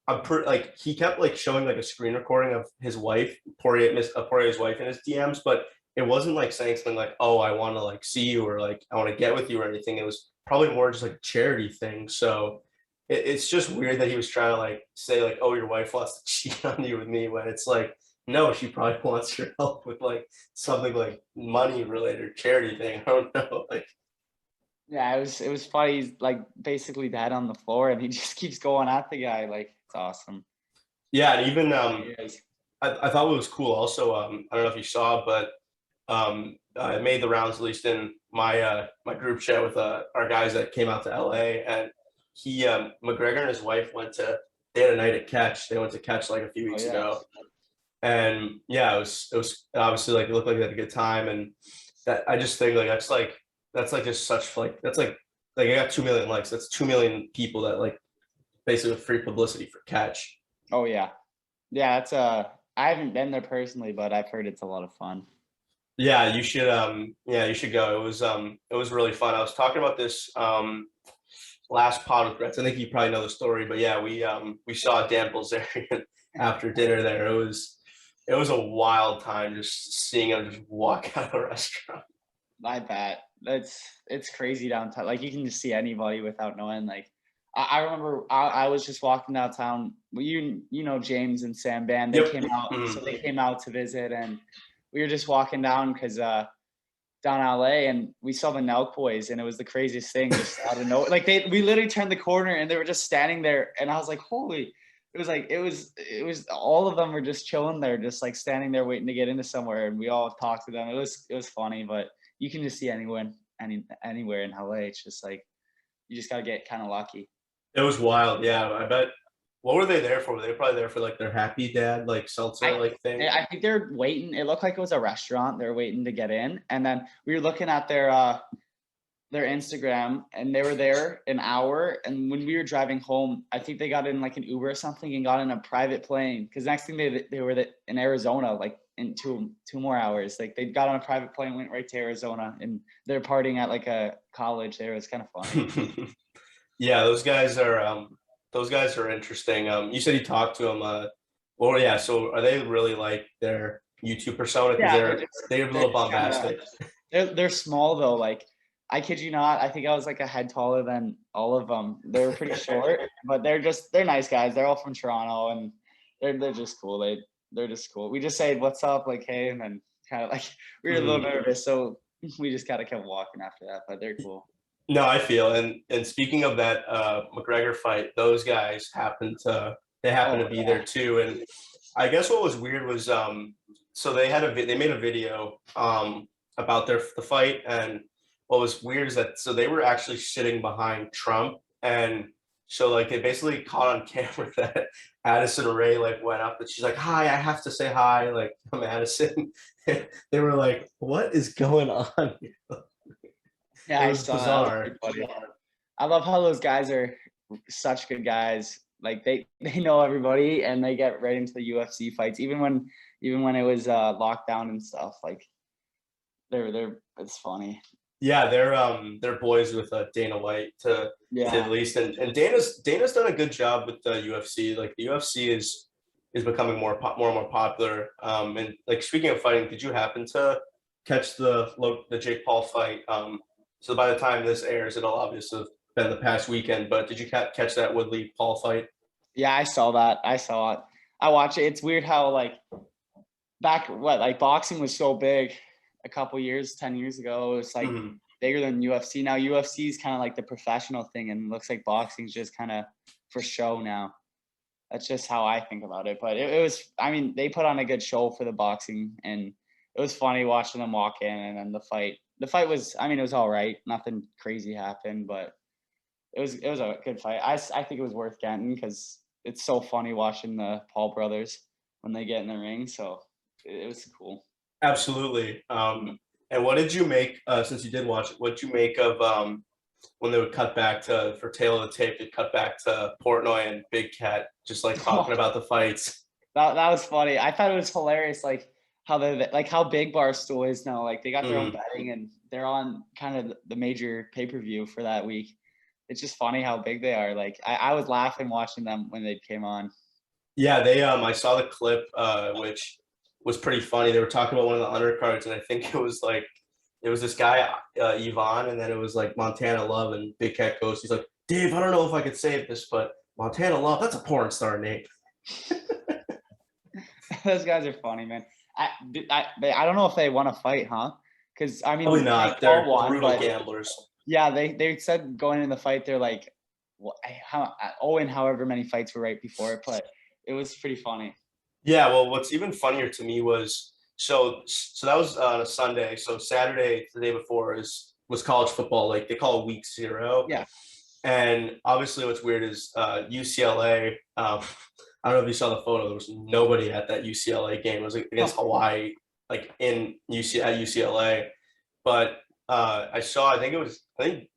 like he kept like showing like a screen recording of his wife, Poirier's wife in his DMs, but it wasn't like saying something like, oh, I want to like see you or like I want to get with you or anything. It was probably more just like a charity thing. So it's just weird that he was trying to like say like, oh, your wife wants to cheat on you with me, when it's like, no, she probably wants your help with like something like money related charity thing. I don't know. Like, Yeah, it was funny. He's like basically dead on the floor, and he just keeps going at the guy. Like, it's awesome. yeah, and even Yes. I thought it was cool. Also, I don't know if you saw, but I made the rounds at least in my group chat with our guys that came out to LA, and he McGregor and his wife they had a night at Catch. They went to Catch like a few Oh weeks yeah. ago, and yeah, it was obviously like it looked like they had a good time, and that I just think like that's like just such like I got 2 million likes. That's 2 million people that like basically free publicity for Catch. Oh yeah. Yeah, it's I haven't been there personally, but I've heard it's a lot of fun. Yeah, you should go. It was really fun. I was talking about this last pod with Gretz. I think you probably know the story, but yeah, we saw Dan Bilzerian after dinner there. It was a wild time just seeing him just walk out of a restaurant. I bet. It's crazy downtown. Like, you can just see anybody without knowing. Like, I remember I was just walking downtown. Well, you know James and Sam Band. They Yep. came out, so Mhm. they came out to visit, and we were just walking down because down LA, and we saw the Nelk Boys, and it was the craziest thing, just out of nowhere. Like, we literally turned the corner, and they were just standing there, and I was like, holy. It was all of them were just chilling there, just like standing there waiting to get into somewhere, and we all talked to them. It was funny, but you can just see anywhere in LA. It's just like you just gotta get kind of lucky. It was wild. Yeah, I bet. What were they there for? Were they probably there for like their Happy Dad like seltzer I like thing? I think they're waiting. It looked like it was a restaurant. They're waiting to get in, and then we were looking at their Instagram, and they were there an hour. And when we were driving home, I think they got in like an Uber or something and got in a private plane. Because next thing they were in Arizona, like in two more hours. Like, they got on a private plane, went right to Arizona, and they're partying at like a college there. It was kind of funny. Yeah, those guys are interesting. You said you talked to them. Well, yeah. So are they really like their YouTube persona? Because Yeah, they're a they're little just kind bombastic. of they're small though. Like, I kid you not, I think I was like a head taller than all of them. They were pretty short, but they're nice guys. They're all from Toronto, and they're just cool. They're just cool. We just say what's up, like hey, and then kind of like we were a little nervous, so we just kind of kept walking after that. But they're cool. No, I feel and speaking of that McGregor fight, those guys happen to Oh be yeah. there too. And I guess what was weird was so they made a video about the fight, and what was weird is that so they were actually sitting behind Trump, and so like they basically caught on camera that Addison Rae like went up and she's like, hi, I have to say hi, like I'm Addison. They were like, what is going on here? Yeah, It I was saw that. That was bizarre. pretty funny. I love how those guys are such good guys. Like, they know everybody, and they get right into the UFC fights, even when it was locked down and stuff. Like, they're it's funny. Yeah, they're boys with Dana White to say the Yeah. least, and Dana's done a good job with the UFC. Like the UFC is becoming more and more popular. And like speaking of fighting, did you happen to catch the Jake Paul fight? So by the time this airs, it'll obviously have been the past weekend. But did you catch that Woodley Paul fight? Yeah, I saw that. I saw it. I watch it. It's weird how like like boxing was so big a couple years, 10 years ago. It was like Mhm. bigger than UFC. Now UFC is kind of like the professional thing, and it looks like boxing's just kind of for show now. That's just how I think about it. But it was, I mean, they put on a good show for the boxing, and it was funny watching them walk in, and then the fight. The fight was, I mean, it was all right. Nothing crazy happened, but it was a good fight. I think it was worth getting because it's so funny watching the Paul brothers when they get in the ring. So it was cool. Absolutely. And what did you make since you did watch it? What did you make of when they would cut back to for tail of the tape? They cut back to Portnoy and Big Cat just like talking about the fights. That was funny. I thought it was hilarious. Like, how big Barstool is now. Like they got their own Mm. betting and they're on kind of the major pay-per-view for that week. It's just funny how big they are. Like I was laughing watching them when they came on. Yeah, they I saw the clip, which was pretty funny. They were talking about one of the undercards, and I think it was this guy, Yvonne, and then it was like Montana Love and Big Cat Ghost. He's like, Dave, I don't know if I could save this, but Montana Love, that's a porn star name. Those guys are funny, man. I don't know if they want to fight, huh? Because I mean, Probably not. Jake They're Paul won, brutal but gamblers. yeah, they said going in the fight, they're like, Owen, however many fights were right before it, but it was pretty funny. Yeah, well, what's even funnier to me was so that was on a Sunday. So Saturday, the day before, was college football. Like they call it week 0. Yeah. And obviously, what's weird is UCLA. I don't know if you saw the photo. There was nobody at that UCLA game. It was against Hawaii, like at UCLA. But I saw. I think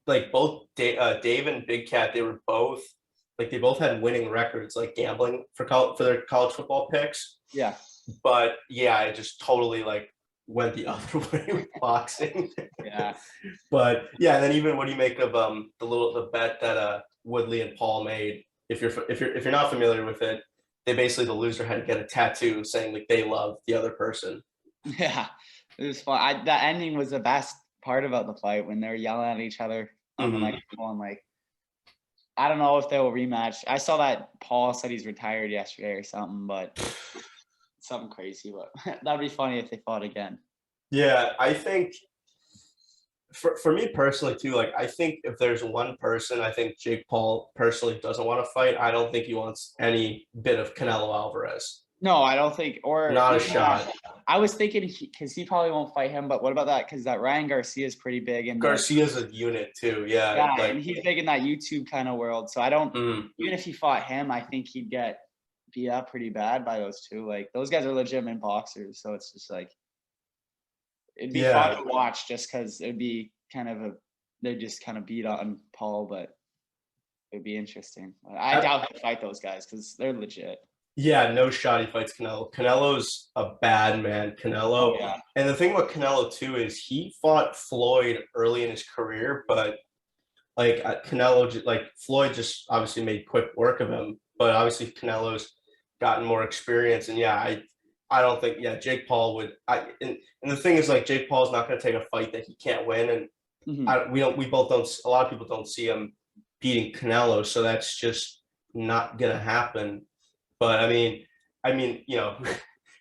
like both Dave and Big Cat. They both had winning records, like gambling for their college football picks. Yeah. But yeah, I just totally like went the other way with boxing. Yeah. But yeah, and then even what do you make of the bet that Woodley and Paul made? If you're not familiar with it, they basically, the loser had to get a tattoo saying like they love the other person. Yeah, it was fun. The ending was the best part about the fight when they were yelling at each other on the microphone. Like, I don't know if they will rematch. I saw that Paul said he's retired yesterday or something, but something crazy. But that'd be funny if they fought again. Yeah, I think for me personally too, like I think if there's one person I think Jake Paul personally doesn't want to fight, I don't think he wants any bit of Canelo Alvarez. No, I don't think, or Not a shot. I was thinking because he probably won't fight him, but what about that? Because that Ryan Garcia is pretty big, and Garcia's a unit too. Yeah, yeah, like, and he's big in that YouTube kind of world. So I don't, even if he fought him, I think he'd get beat up pretty bad by those two. Like those guys are legitimate boxers, so it's just like it'd be fun to watch, just because it'd be kind of they just kind of beat on Paul, but it'd be interesting. I doubt he'd fight those guys because they're legit. Yeah, no shot he fights Canelo. Canelo's a bad man, Canelo. Yeah. And the thing about Canelo too is he fought Floyd early in his career, but like Canelo, like Floyd just obviously made quick work of him, but obviously Canelo's gotten more experience. And yeah, I don't think, yeah, Jake Paul would. And the thing is, like, Jake Paul's not going to take a fight that he can't win, and we both don't. A lot of people don't see him beating Canelo, so that's just not going to happen. But I mean, you know,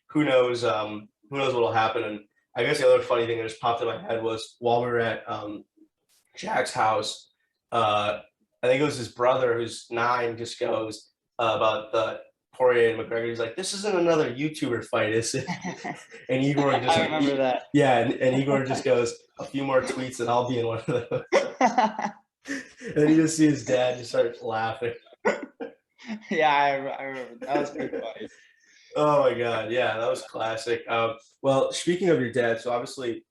who knows? Who knows what'll happen? And I guess the other funny thing that just popped in my head was while we were at Jack's house, I think it was his brother who's 9 just goes about the Poirier and McGregor. He's like, "This isn't another YouTuber fight, is it?" And Igor just, I remember that. Yeah, and Igor just goes, "A few more tweets and I'll be in one of those." And then you just see his dad just start laughing. Yeah, I remember. That was pretty funny. Oh my God. Yeah, that was classic. Well, speaking of your dad, so obviously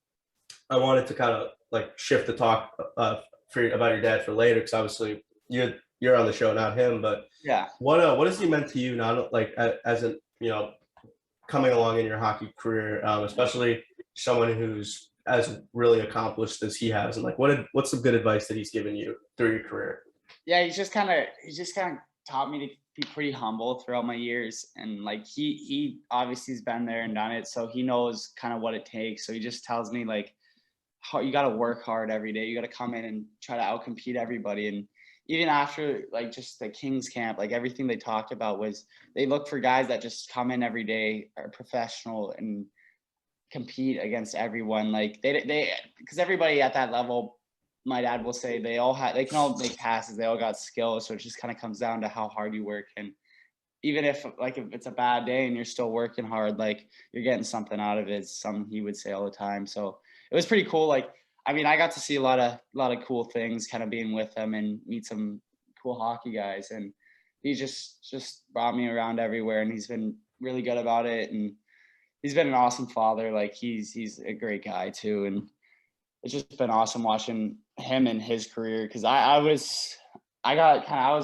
I wanted to kind of like shift the talk about your dad for later, because obviously you're on the show, not him. But yeah, what has he meant to you, not like as a, you know, coming along in your hockey career, especially someone who's as really accomplished as he has, and like what's some good advice that he's given you through your career? Yeah, he's just kind of taught me to be pretty humble throughout my years, and like he obviously has been there and done it, so he knows kind of what it takes. So he just tells me like how you got to work hard every day, you got to come in and try to outcompete everybody. And even after like just the Kings camp, like everything they talked about was they look for guys that just come in every day, are professional and compete against everyone. Like they because everybody at that level, my dad will say, they can all make passes, they all got skills, so it just kind of comes down to how hard you work. And even if it's a bad day and you're still working hard, like you're getting something out of it, something he would say all the time. So it was pretty cool. Like, I mean, I got to see a lot of cool things kind of being with him and meet some cool hockey guys, and he just brought me around everywhere, and he's been really good about it, and he's been an awesome father. Like he's a great guy too, and it's just been awesome watching him in his career, because I was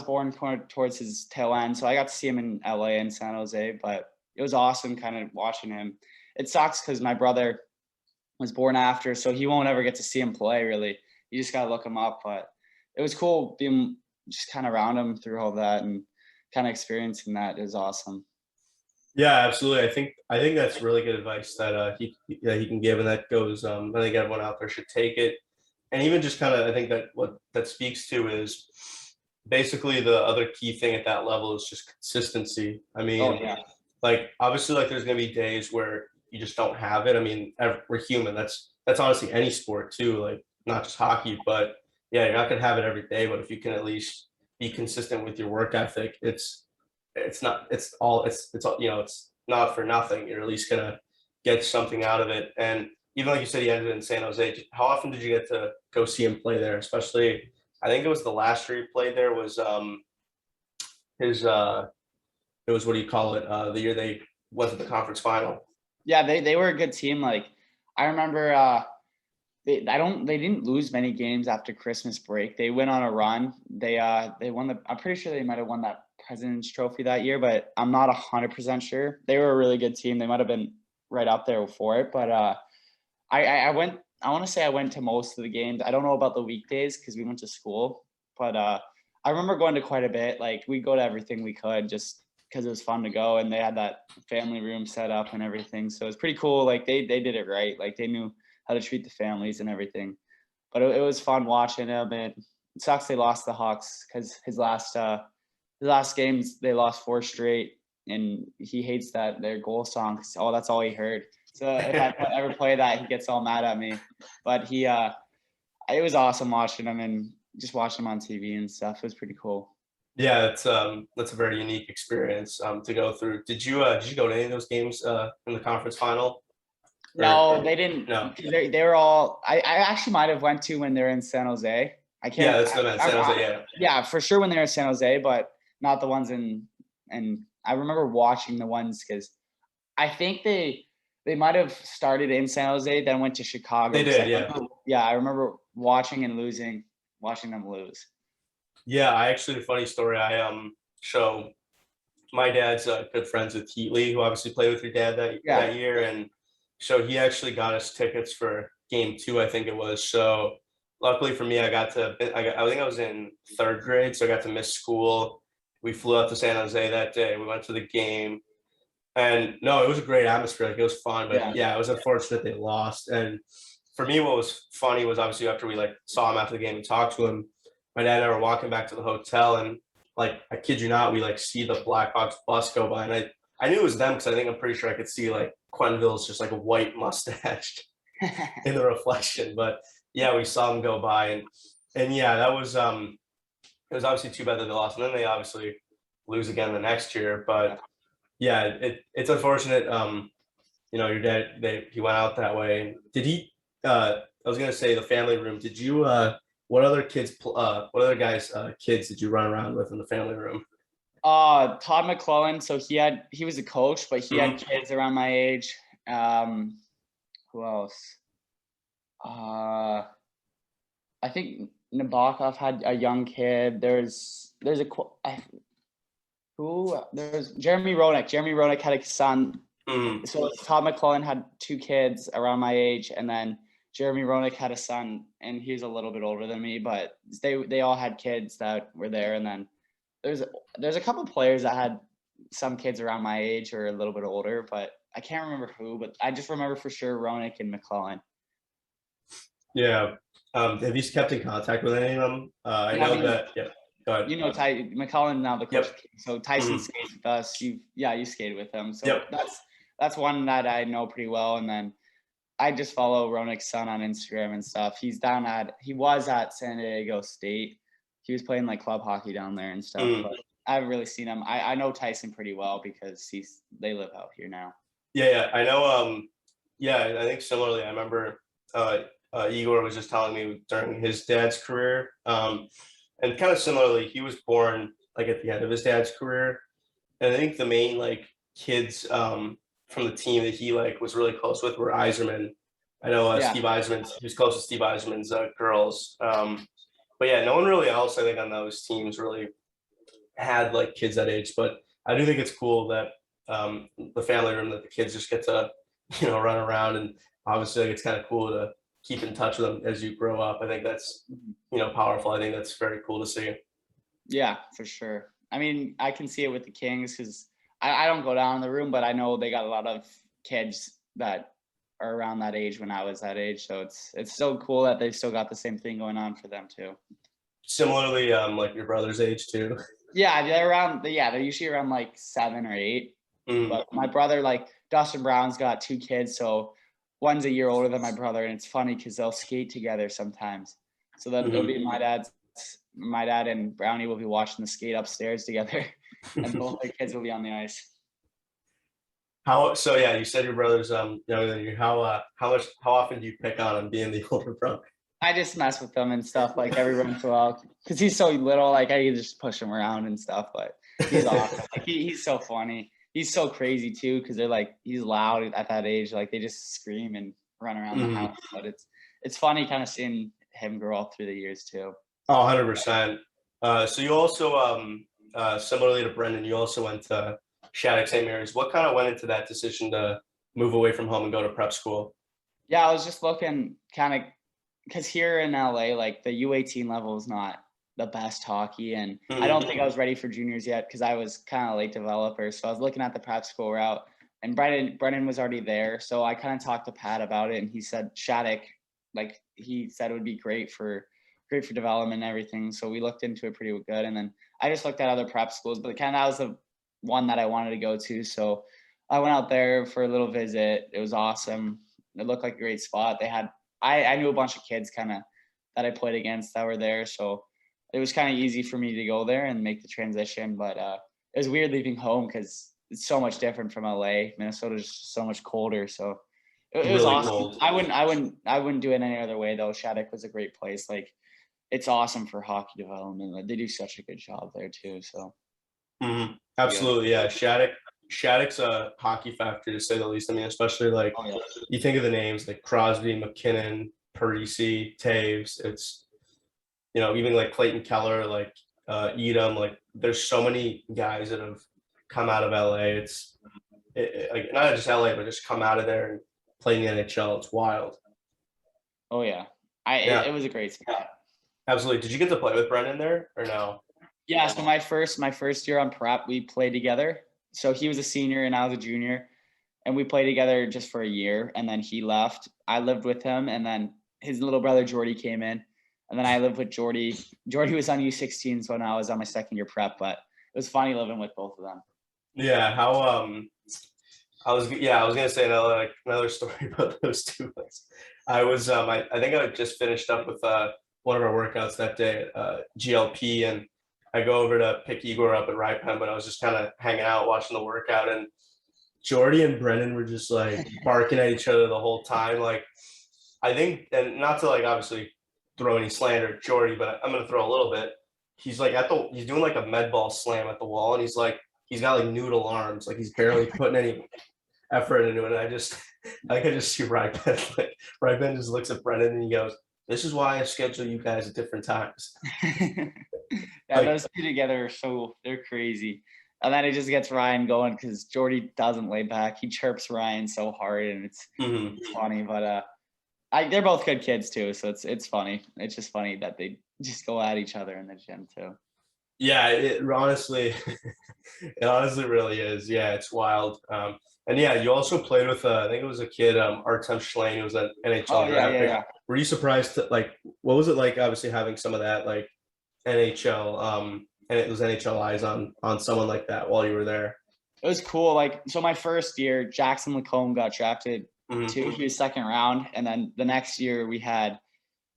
born towards his tail end, so I got to see him in LA and San Jose, but it was awesome kind of watching him. it sucks because my brother was born after, so he won't ever get to see him play really. You just gotta look him up. But it was cool being just kind of around him through all that and kind of experiencing that is awesome. Yeah, absolutely. I think that's really good advice that he can give, and that goes. I think everyone out there should take it, and even just kind of I think that what that speaks to is basically the other key thing at that level is just consistency. I Oh mean, yeah. like obviously, like there's gonna be days where you just don't have it. I mean, we're human. That's honestly any sport too, like not just hockey, but yeah, you're not gonna have it every day. But if you can at least be consistent with your work ethic, it's not it's all it's not for nothing. You're at least gonna get something out of it. And even like you said, he ended in San Jose. How often did you get to go see him play there? Especially, I think it was the last year he played there was his it was what do you call it? The year they went to the conference final. Yeah, they were a good team. Like I remember they didn't lose many games after Christmas break. They went on a run. They won I'm pretty sure they might have won that President's Trophy that year, but I'm not 100% sure. They were a really good team. They might have been right up there for it. But I went I want to say I went to most of the games. I don't know about the weekdays because we went to school, but I remember going to quite a bit. Like we go to everything we could just because it was fun to go, and they had that family room set up and everything. So it was pretty cool. Like they did it right. Like they knew how to treat the families and everything. But it was fun watching him. And it sucks they lost the Hawks because his last games they lost 4 straight, and he hates that their goal song. That's all he heard. So if I ever play that, he gets all mad at me. But it was awesome watching him and just watching him on TV and stuff. It was pretty cool. Yeah, that's a very unique experience to go through. Did you go to any of those games in the conference final? No, they didn't. No. They were all. I actually might have went to when they're in San Jose. I can't. Yeah, that's what I meant. San Jose, yeah. Yeah, for sure when they're in San Jose, but not the ones in. And I remember watching the ones because I think they might have started in San Jose, then went to Chicago. They did, yeah. Yeah, I remember watching them lose. Yeah, I actually, a funny story. So my dad's good friends with Heatley, who obviously played with your dad that year, and so he actually got us tickets for game 2, I think it was. So luckily for me, I think I was in 3rd grade, so I got to miss school. We flew out to San Jose that day. We went to the game, and no, it was a great atmosphere. Like it was fun, but yeah, it was unfortunate they lost. And for me, what was funny was obviously after we like saw him after the game and talked to him, my dad and I were walking back to the hotel, and like I kid you not, we like see the Blackhawks bus go by, and I knew it was them because I'm pretty sure I could see like Quenville's just like a white mustache in the reflection. But yeah, we saw them go by, and yeah, that was it was obviously too bad that they lost, and then they obviously lose again the next year. But yeah, it's unfortunate. Your dad he went out that way. Did he? I was gonna say the family room. Did you? What other guys' kids did you run around with in the family room? Todd McClellan. So he was a coach, but he had kids around my age. Who else? I think Nabokov had a young kid. There's Jeremy Roenick. Jeremy Roenick had a son. So Todd McClellan had 2 kids around my age, and then Jeremy Roenick had a son, and he's a little bit older than me, but they all had kids that were there. And then there's a couple of players that had some kids around my age or a little bit older, but I can't remember who. But I just remember for sure Roenick and McClellan. Yeah. Have you kept in contact with any of them? I know that. Yeah. Go ahead. You know, McClellan now the coach. Yep. So Tyson skates with us. You skated with him. So that's one that I know pretty well. And then I just follow Roenick's son on Instagram and stuff. He was at San Diego State. He was playing like club hockey down there and stuff. But I haven't really seen him. I know Tyson pretty well because they live out here now. Yeah, I know. I think similarly. I remember Igor was just telling me during his dad's career, and kind of similarly, he was born like at the end of his dad's career, and I think the main like kids from the team that he like was really close with were Yzerman. I know Steve Yzerman. He was close to Steve Yzerman's girls. But yeah, no one really else I think on those teams really had like kids that age. But I do think it's cool that the family room that the kids just get to run around, and obviously like, it's kind of cool to keep in touch with them as you grow up. I think that's, powerful. I think that's very cool to see. Yeah, for sure. I mean, I can see it with the Kings because I don't go down in the room, but I know they got a lot of kids that are around that age when I was that age. So it's so cool that they've still got the same thing going on for them too. Similarly, like your brother's age too. Yeah, they're usually around like 7 or 8. Mm. But my brother, like Dustin Brown's got 2 kids, so one's a year older than my brother, and it's funny because they'll skate together sometimes. So that it'll be my dad and Brownie will be watching the skate upstairs together, and both their kids will be on the ice. So yeah, you said your brother's younger than you. How often do you pick on him being the older brother? I just mess with them and stuff like every once in a while because he's so little. Like I can just push him around and stuff, but he's awesome. Like he's so funny. He's so crazy too because they're like he's loud at that age. Like they just scream and run around the house. But it's funny kind of seeing him grow up through the years too. Oh, 100%. So you also similarly to Brendan, you also went to Shattuck St. Mary's. What kind of went into that decision to move away from home and go to prep school? Yeah, I was just looking kind of because here in LA, like the U18 level is not the best hockey, and I don't think I was ready for juniors yet because I was kind of late developer. So I was looking at the prep school route, and Brendan was already there. So I kind of talked to Pat about it, and he said Shattuck, like he said, it would be great for development and everything. So we looked into it pretty good, and then I just looked at other prep schools, but kind of that was the one that I wanted to go to. So I went out there for a little visit. It was awesome. It looked like a great spot. They had I knew a bunch of kids kind of that I played against that were there. So it was kind of easy for me to go there and make the transition. But it was weird leaving home because it's so much different from LA. Minnesota's just so much colder. So it was Really awesome. cold. I wouldn't do it any other way though. Shattuck was a great place. Like it's awesome for hockey development. They do such a good job there too. So Absolutely, yeah. Shattuck's a hockey factory to say the least. I mean, especially like you think of the names like Crosby, McKinnon, Parisi, Taves. It's even like Clayton Keller, like Edom. Like there's so many guys that have come out of LA. Like not just LA, but just come out of there and play in the NHL. It's wild. Oh yeah, it was a great spot. Absolutely. Did you get to play with Brendan there or no? Yeah. So my first year on prep, we played together. So he was a senior and I was a junior, and we played together just for a year. And then he left. I lived with him, and then his little brother Jordy came in, and then I lived with Jordy. Jordy was on U16s when I was on my second year prep, but it was funny living with both of them. Yeah. I was gonna say another story about those two. I think I just finished up with one of our workouts that day at GLP, and I go over to pick Igor up at Ripon, but I was just kind of hanging out watching the workout, and Jordy and Brendan were just like barking at each other the whole time. Like I think, and not to like obviously throw any slander at Jordy, but I'm gonna throw a little bit. He's like he's doing like a med ball slam at the wall, and he's got like noodle arms, like he's barely putting any effort into it. And I could just see Ripon just looks at Brendan and he goes, "This is why I schedule you guys at different times." Yeah, those two together are they're crazy. And then it just gets Ryan going because Jordy doesn't lay back. He chirps Ryan so hard, and it's funny. But they're both good kids too, so it's funny. It's just funny that they just go at each other in the gym too. Yeah, it honestly really is. Yeah, it's wild. And yeah, you also played with I think it was a kid, Artem Schlein, who was an NHL draft pick. Yeah. Were you surprised what was it like obviously having some of that like NHL and it was NHL eyes on someone like that while you were there? It was cool. Like so my first year, Jackson Lacombe got drafted to his second round, and then the next year we had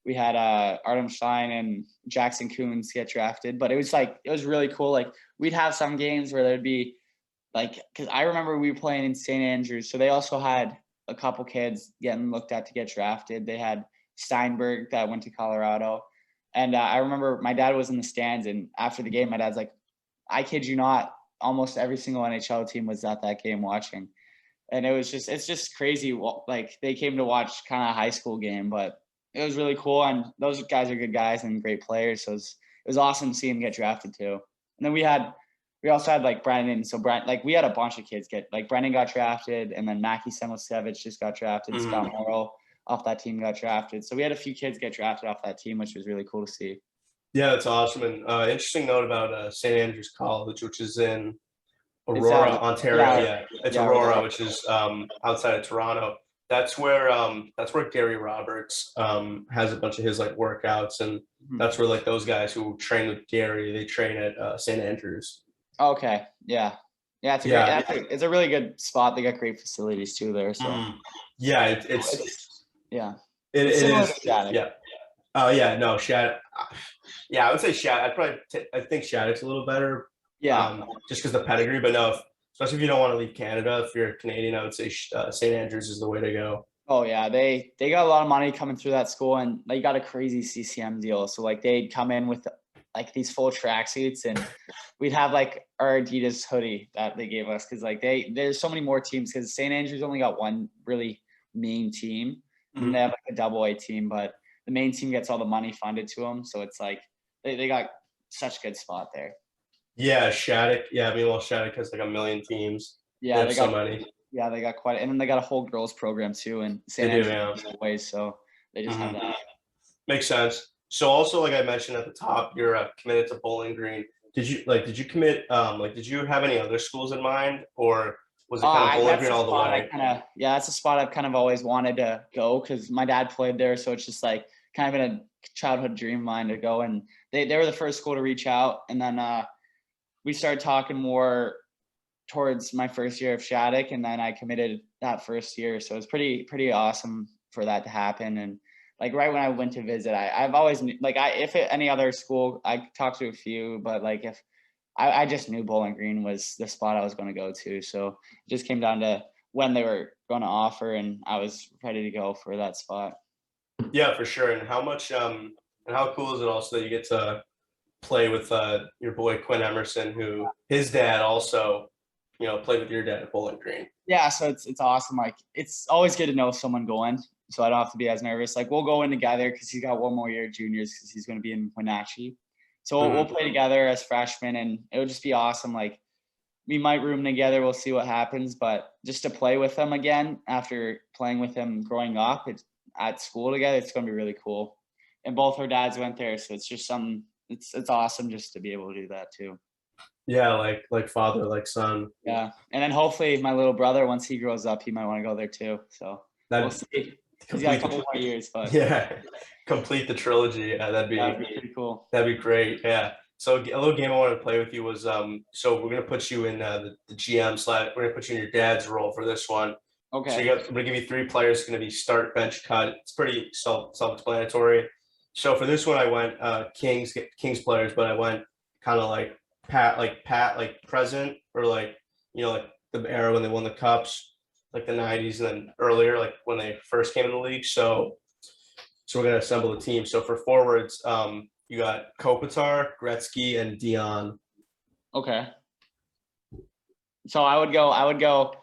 Artem Stein and Jackson Coons get drafted. But it was really cool. Like we'd have some games where there'd be like, because I remember we were playing in St. Andrews, so they also had a couple kids getting looked at to get drafted. They had Steinberg that went to Colorado, and I remember my dad was in the stands, and after the game, my dad's like, "I kid you not, almost every single NHL team was at that game watching." And it's just crazy. Like they came to watch kind of a high school game, but it was really cool. And those guys are good guys and great players. So it was awesome to see them get drafted too. And then we had we also had like Brendan. So like we had a bunch of kids get like Brendan got drafted, and then Mackie Semosevich just got drafted. Scott Morrow off that team got drafted. So we had a few kids get drafted off that team, which was really cool to see. Yeah, that's awesome. And interesting note about St. Andrews College, which is in Is Aurora, that Ontario. Yeah, it's Aurora, Aurora. which is outside of Toronto. That's where Gary Roberts has a bunch of his like workouts, and that's where like those guys who train with Gary, they train at St. Andrews. Okay. Yeah. Yeah, it's a really good spot. They got great facilities too there. So yeah, it's it is. Yeah. Oh yeah, no, Shattuck. Yeah, I would say Shattuck. I think Shattuck's a little better. Yeah. Just because the pedigree, but no, especially if you don't want to leave Canada, if you're Canadian, I would say St. Andrews is the way to go. Oh yeah, they got a lot of money coming through that school, and they got a crazy CCM deal. So like they'd come in with like these full tracksuits, and we'd have like our Adidas hoodie that they gave us because like there's so many more teams because St. Andrews only got one really main team, and they have like a double A team, but the main team gets all the money funded to them. So it's like they got such a good spot there. Yeah, Shattuck. Yeah, I mean, well, Shattuck has like a million teams. Yeah, they got so many. Yeah, they got quite, and then they got a whole girls program too, and St. Andrews ways, so they just have that. Makes sense. So also, like I mentioned at the top, you're committed to Bowling Green. Did you commit? Did you have any other schools in mind, or was it kind of Bowling Green all the way? That's a spot I've kind of always wanted to go because my dad played there, so it's just like kind of been a childhood dream of mine to go. And they were the first school to reach out, and then we started talking more towards my first year of Shattuck, and then I committed that first year. So it was pretty awesome for that to happen. And like right when I went to visit, I've always like any other school, I talked to a few, but like if I just knew Bowling Green was the spot I was going to go to. So it just came down to when they were going to offer, and I was ready to go for that spot. Yeah, for sure. And how much and how cool is it also that you get to play with your boy Quinn Emerson, who his dad also played with your dad at Bowling Green. Yeah, so it's awesome. Like it's always good to know someone going, so I don't have to be as nervous. Like we'll go in together because he's got one more year of juniors because he's going to be in Wenatchee. So we'll play together as freshmen, and it'll just be awesome. Like we might room together. We'll see what happens, but just to play with him again after playing with him growing up at school together, it's going to be really cool. And both our dads went there, so it's just something. It's awesome just to be able to do that too. Yeah, like father, like son. Yeah, and then hopefully my little brother, once he grows up, he might want to go there too. So we'll see. He's got a couple more years, but yeah, complete the trilogy. Yeah, that'd be pretty cool. That'd be great. Yeah. So a little game I wanted to play with you was so we're gonna put you in the GM / we're gonna put you in your dad's role for this one. Okay. So I'm gonna give you 3 players. It's gonna be start, bench, cut. It's pretty self-explanatory. So for this one, I went Kings players, but I went kind of like Pat present, or like like the era when they won the cups, like the 90s, and then earlier, like when they first came in the league. So we're gonna assemble a team. So for forwards, you got Kopitar, Gretzky, and Dion. Okay. So I would go.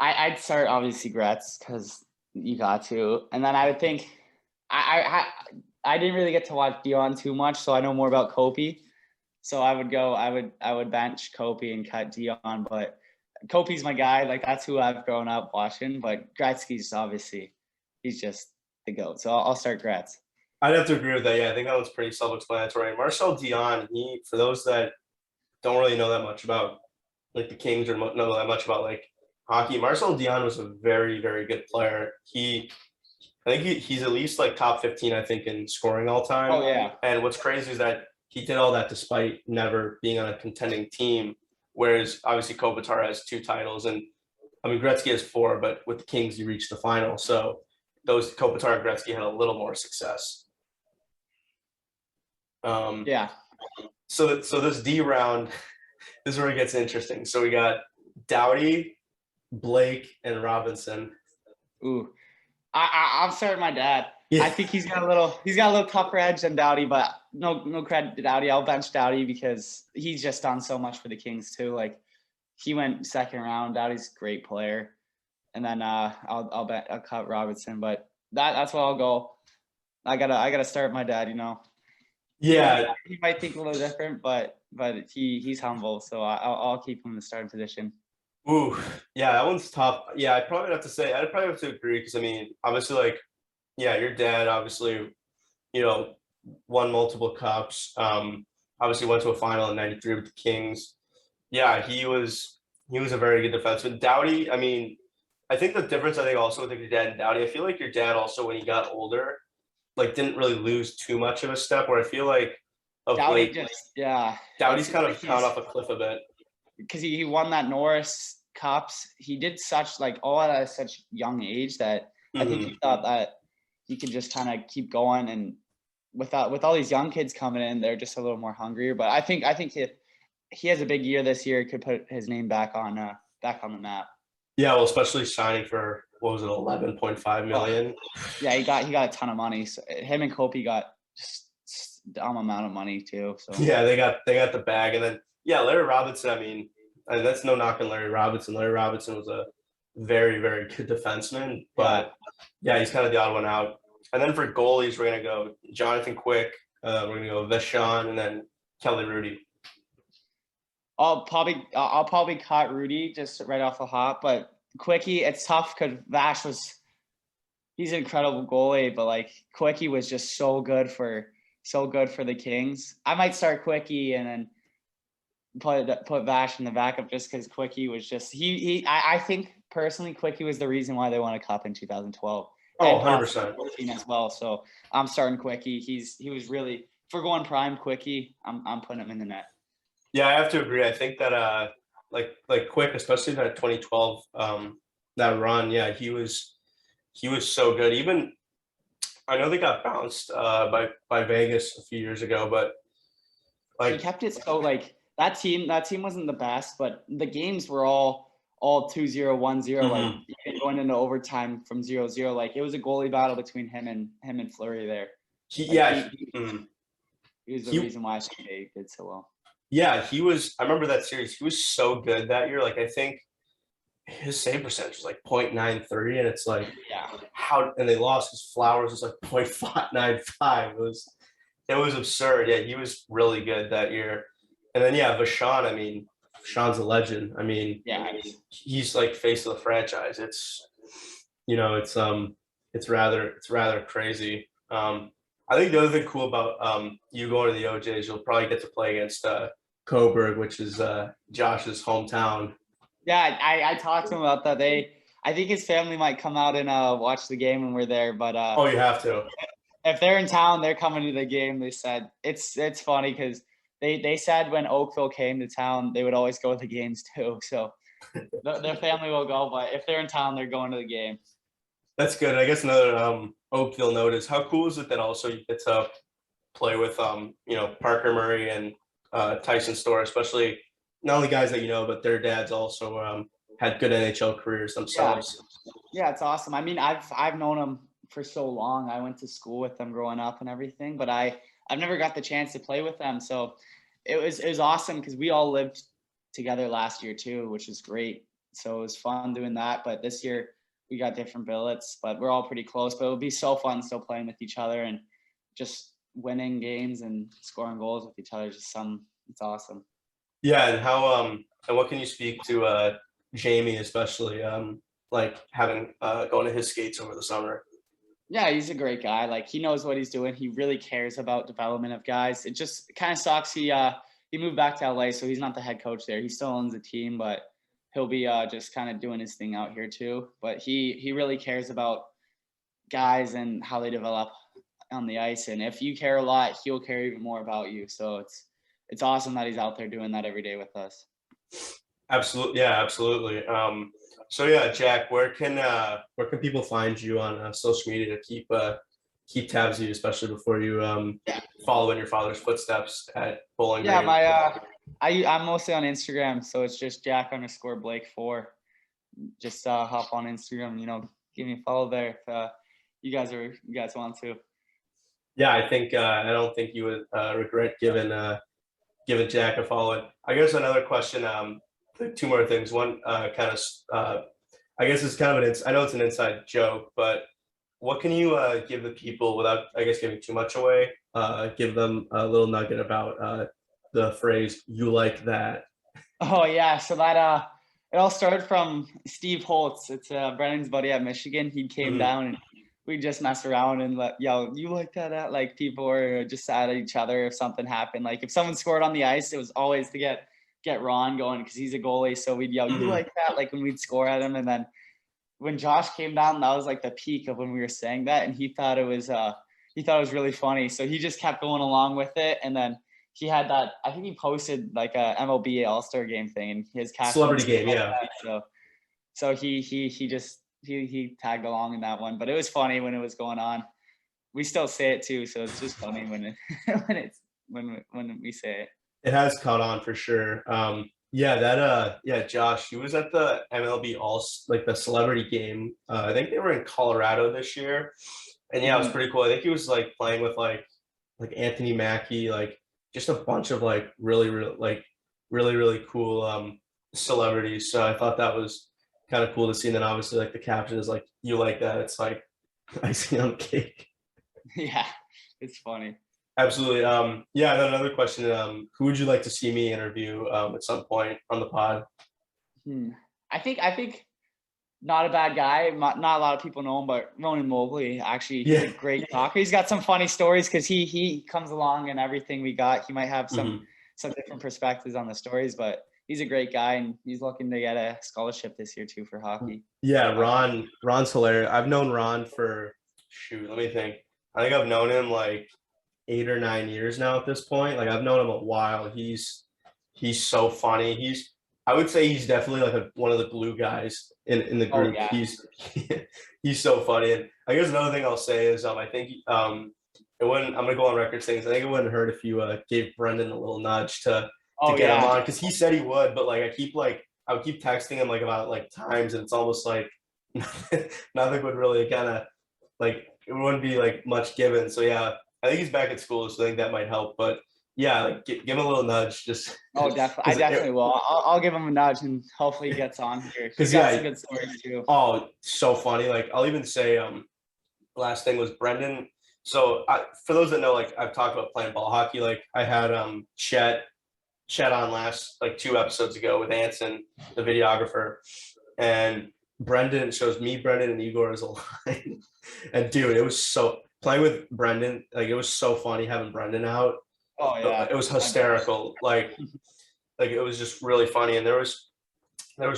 I'd start obviously Gretz because you got to, and then I would think I didn't really get to watch Dion too much, so I know more about Kopi. So I would bench Kopi and cut Dion, but Kopi's my guy. Like that's who I've grown up watching. But Gretzky's obviously he's just the GOAT. So I'll start Gretz. I'd have to agree with that. Yeah, I think that was pretty self-explanatory. And Marcel Dion, for those that don't really know that much about like the Kings or know that much about like hockey, Marcel Dion was a very, very good player. I think he's at least like top 15, I think, in scoring all time. Oh yeah. And what's crazy is that he did all that despite never being on a contending team. Whereas obviously Kopitar has 2 titles, and I mean Gretzky has 4, but with the Kings he reached the final. So those Kopitar and Gretzky had a little more success. Yeah. So this D round, this is where it gets interesting. So we got Doughty, Blake, and Robinson. Ooh, I'm starting my dad. Yeah. I think he's got a little tougher edge than Doughty, but no credit to Doughty. I'll bench Doughty because he's just done so much for the Kings too. Like he went second round. Doughty's a great player, and then I'll cut Robinson, but that's where I'll go. I gotta start my dad. Yeah. He might think a little different, but he's humble, so I'll keep him in the starting position. Ooh, yeah, that one's tough. Yeah, I'd probably have to agree because I mean, obviously, like, yeah, your dad obviously, you know, won multiple cups. Obviously went to a final in '93 with the Kings. Yeah, he was a very good defenseman. Doughty, I mean, I think the difference I think also with your dad and Doughty, I feel like your dad also when he got older, like didn't really lose too much of a step. Where I feel like of Doughty late, just yeah, it Doughty's seems kind like of gone he's off a cliff a bit. because he won that Norris Cups. He did such like all at such young age that I think he Hmm. thought that he could just kind of keep going, and with all these young kids coming in, they're just a little more hungrier. But I think if he has a big year this year, he could put his name back on the map. Yeah, well, especially signing for what was it, 11.5 Oh, million. yeah, he got a ton of money. So him and Kobe got just dumb amount of money too. So Yeah, they got the bag, and then yeah, Larry Robinson. I mean, and that's no knock on Larry Robinson. Larry Robinson was a very very good defenseman, yeah, but yeah, he's kind of the odd one out. And then for goalies, we're gonna go Jonathan Quick. We're gonna go Vashon, and then Kelly Rudy. I'll probably cut Rudy just right off the hop, but Quickie, it's tough because he's an incredible goalie, but like Quickie was just so good for the Kings. I might start Quickie and then put Vash in the backup just because Quickie was just I think personally Quickie was the reason why they won a cup in 2012 Oh, and 100%. possibly 14 as well. So I'm starting Quickie. He was really for going prime Quickie. I'm putting him in the net. Yeah, I have to agree. I think that like Quick, especially that 2012 that run, yeah, he was so good. Even I know they got bounced by Vegas a few years ago, but He like kept it so like that team wasn't the best, but the games were all 2-0, 1-0, like mhm. even going into overtime from 0-0. Like it was a goalie battle between him and Fleury there. he Like yeah he mm. he was the he reason why I think they did so well. yeah he was. I remember that series. He was so good that year. Like I think his save percentage was like .93, and it's like Yeah. how and they lost because Flowers was like .595. It was absurd. Yeah, he was really good that year. And then yeah, Vashon. I mean, Vashon's a legend. I mean, Yeah. he's like face of the franchise. It's rather crazy. I think the other thing cool about you going to the OJs, you'll probably get to play against Coburg, which is Josh's hometown. Yeah, I talked to him about that. I think his family might come out and watch the game when we're there, but Oh, you have to. if they're in town, they're coming to the game. They said it's funny because they said when Oakville came to town, they would always go to the games too. So their family will go, but if they're in town, they're going to the game. That's good. I guess another Oakville note is how cool is it that also you get to play with Parker Murray and Tyson Store, especially not only guys that you know, but their dads also had good NHL careers Yeah, themselves. yeah, it's awesome. I mean, I've known them for so long. I went to school with them growing up and everything, but I've never got the chance to play with them. So it was awesome because we all lived together last year too, which was great. So it was fun doing that. But this year we got different billets, but we're all pretty close. But it would be so fun still playing with each other and just winning games and scoring goals with each other. It's awesome. Yeah, and how and what can you speak to Jamie, especially like having going to his skates over the summer? Yeah, he's a great guy. Like he knows what he's doing. He really cares about development of guys. It just kind of sucks. He moved back to LA, so he's not the head coach there. He still owns the team, but he'll be just kind of doing his thing out here too. But he really cares about guys and how they develop on the ice. And if you care a lot, he'll care even more about you. So it's awesome that he's out there doing that every day with us. Absolutely, yeah, absolutely. So yeah, Jack, where can people find you on social media to keep tabs of you, especially before you follow in your father's footsteps at Bowling Yeah, Green? I'm mostly on Instagram, so it's just Jack_Blake4. Just hop on Instagram, give me a follow there if you guys want to. Yeah, I don't think you would regret giving Jack a follow. I guess another question. Two more things. One, kind of, I guess it's kind of I know it's an inside joke, but what can you give the people without, I guess, giving too much away? Give them a little nugget about the phrase "you like that." Oh yeah, so that it all started from Steve Holtz. It's Brennan's buddy at Michigan. He came Mhm. down and we just messed around and yell, "You like that?" At like people were just sad at each other if something happened. Like if someone scored on the ice, it was always to get Ron going because he's a goalie. So we'd yell, "You Mhm. like that?" Like when we'd score at him, and then when Josh came down, that was like the peak of when we were saying that, and he thought it was really funny. So he just kept going along with it, and then he had that. I think he posted like a MLB All-Star game thing, and his caption Celebrity was "You game, like yeah. that?" So he tagged along in that one, but it was funny when it was going on. We still say it too, so it's just funny when it when we say it. It has caught on for sure. Yeah, yeah, Josh, he was at the MLB like the celebrity game. I think they were in Colorado this year. And yeah, it was Mhm. pretty cool. I think he was like playing with like Anthony Mackie, like just a bunch of like really cool celebrities. So I thought that was kind of cool to see. And then obviously like the caption is like you like that. It's like icing on the cake. Yeah, it's funny. Absolutely. Yeah, and then another question. Who would you like to see me interview at some point on the pod? Hmm. I think not a bad guy. Not a lot of people know him, but Ronan Mobley, actually, he's a Yeah. great talker. He's got some funny stories because he comes along and everything we got. He might have Mhm. some different perspectives on the stories, but he's a great guy and he's looking to get a scholarship this year too for hockey. Yeah, Hockey. Ron's hilarious. I've known Ron for shoot, let me think. I think I've known him like 8 or 9 years now at this point. Like I've known him a while. He's so funny. I would say he's definitely like one of the glue guys in the Oh group. yeah. He's so funny. And I guess another thing I'll say is I think it wouldn't I'm gonna go on record saying this. I think it wouldn't hurt if you gave Brendan a little nudge to Oh get him yeah. on because he said he would, but like I would keep texting him like about like times and it's almost like nothing would really kind of like it wouldn't be like much given. So yeah, I think he's back at school, so I think that might help. But yeah, like give him a little nudge, just Oh, definitely. I because definitely will. I'll give him a nudge and hopefully he gets on here. He's because got some yeah, good stories too. oh, so funny. Like I'll even say last thing was Brendan. So for those that know, like I've talked about playing ball hockey. Like I had Chet on last like 2 episodes ago with Anson, the videographer, and Brendan shows me, Brendan, and Igor as a line. And dude, it was so playing with Brendan, like it was so funny having Brendan out. Oh yeah. It was I bet. hysterical. Like it was just really funny. And there was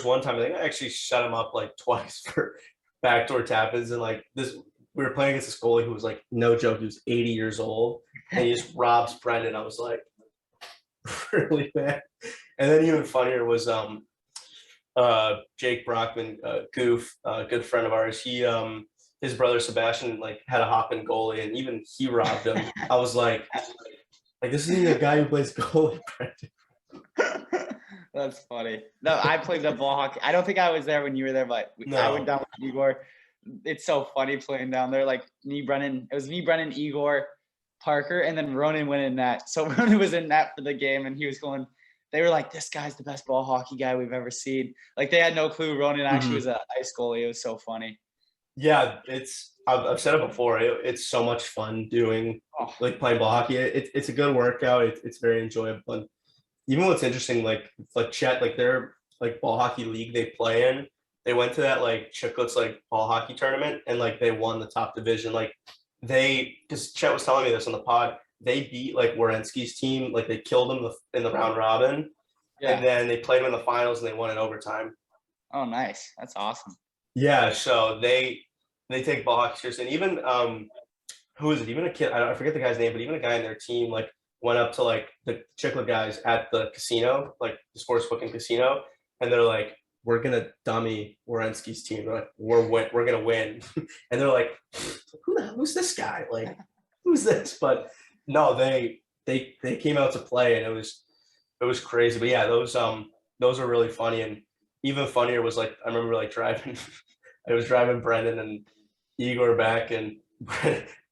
one time I think I actually shut him up like twice for backdoor tap-ins, and like this we were playing against this goalie who was like no joke, he was 80 years old, and he just robs Brendan. I was like, really bad. And then even funnier was Jake Brockman, Goof, good friend of ours. His brother Sebastian like had a hop in goalie, and even he robbed him. I was like this isn't a guy who plays goalie, Brendan. That's funny. No, I played the ball hockey. I don't think I was there when you were there, but I went No. down with Igor. It's so funny playing down there. Like me, Brennan. It was me, Brennan, Igor, Parker, and then Ronan went in net. So Ronan was in net for the game, and he was going. They were like, "This guy's the best ball hockey guy we've ever seen." Like they had no clue Ronan actually Mhm. was a ice goalie. It was so funny. Yeah, I've said it before. It's so much fun doing Oh, like playing ball hockey. It's a good workout. It's very enjoyable. And even what's interesting, like Chet, like their like ball hockey league they play in, they went to that like Chicklets like ball hockey tournament and like they won the top division. Like because Chet was telling me this on the pod, they beat like Werenski's team, like they killed him in the round robin, and yeah. then they played him in the finals and they won in overtime. Oh, nice. That's awesome. Yeah, so they take ball hockey seriously, and even who is it? Even a kid, I forget the guy's name, but even a guy in their team like went up to like the Chiclet guys at the casino, like the sports booking casino, and they're like, "We're gonna dummy Werenski's team. They're like, we're gonna win," and they're like, who's this guy? Like, who's this? But no, they came out to play, and it was crazy. But yeah, those are really funny, and even funnier was like I remember like driving. I was driving Brendan and Igor back, and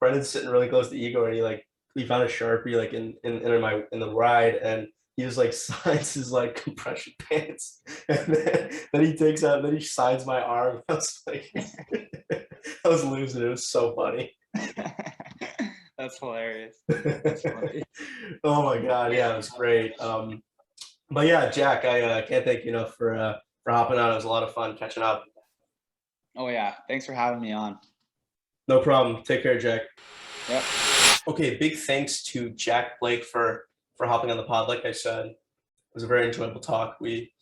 Brendan's sitting really close to Igor, and he found a Sharpie like in the ride, and he just like signs his like compression pants, and then he takes out, then he signs my arm. I was like, I was losing. It was so funny. That's hilarious. That's funny. Oh my God. Yeah, it was great. But yeah, Jack, I can't thank you enough for hopping on. It was a lot of fun catching up. Oh yeah, thanks for having me on. No problem. Take care, Jack. Yep. Okay, big thanks to Jack Blake for hopping on the pod. Like I said, it was a very enjoyable talk. We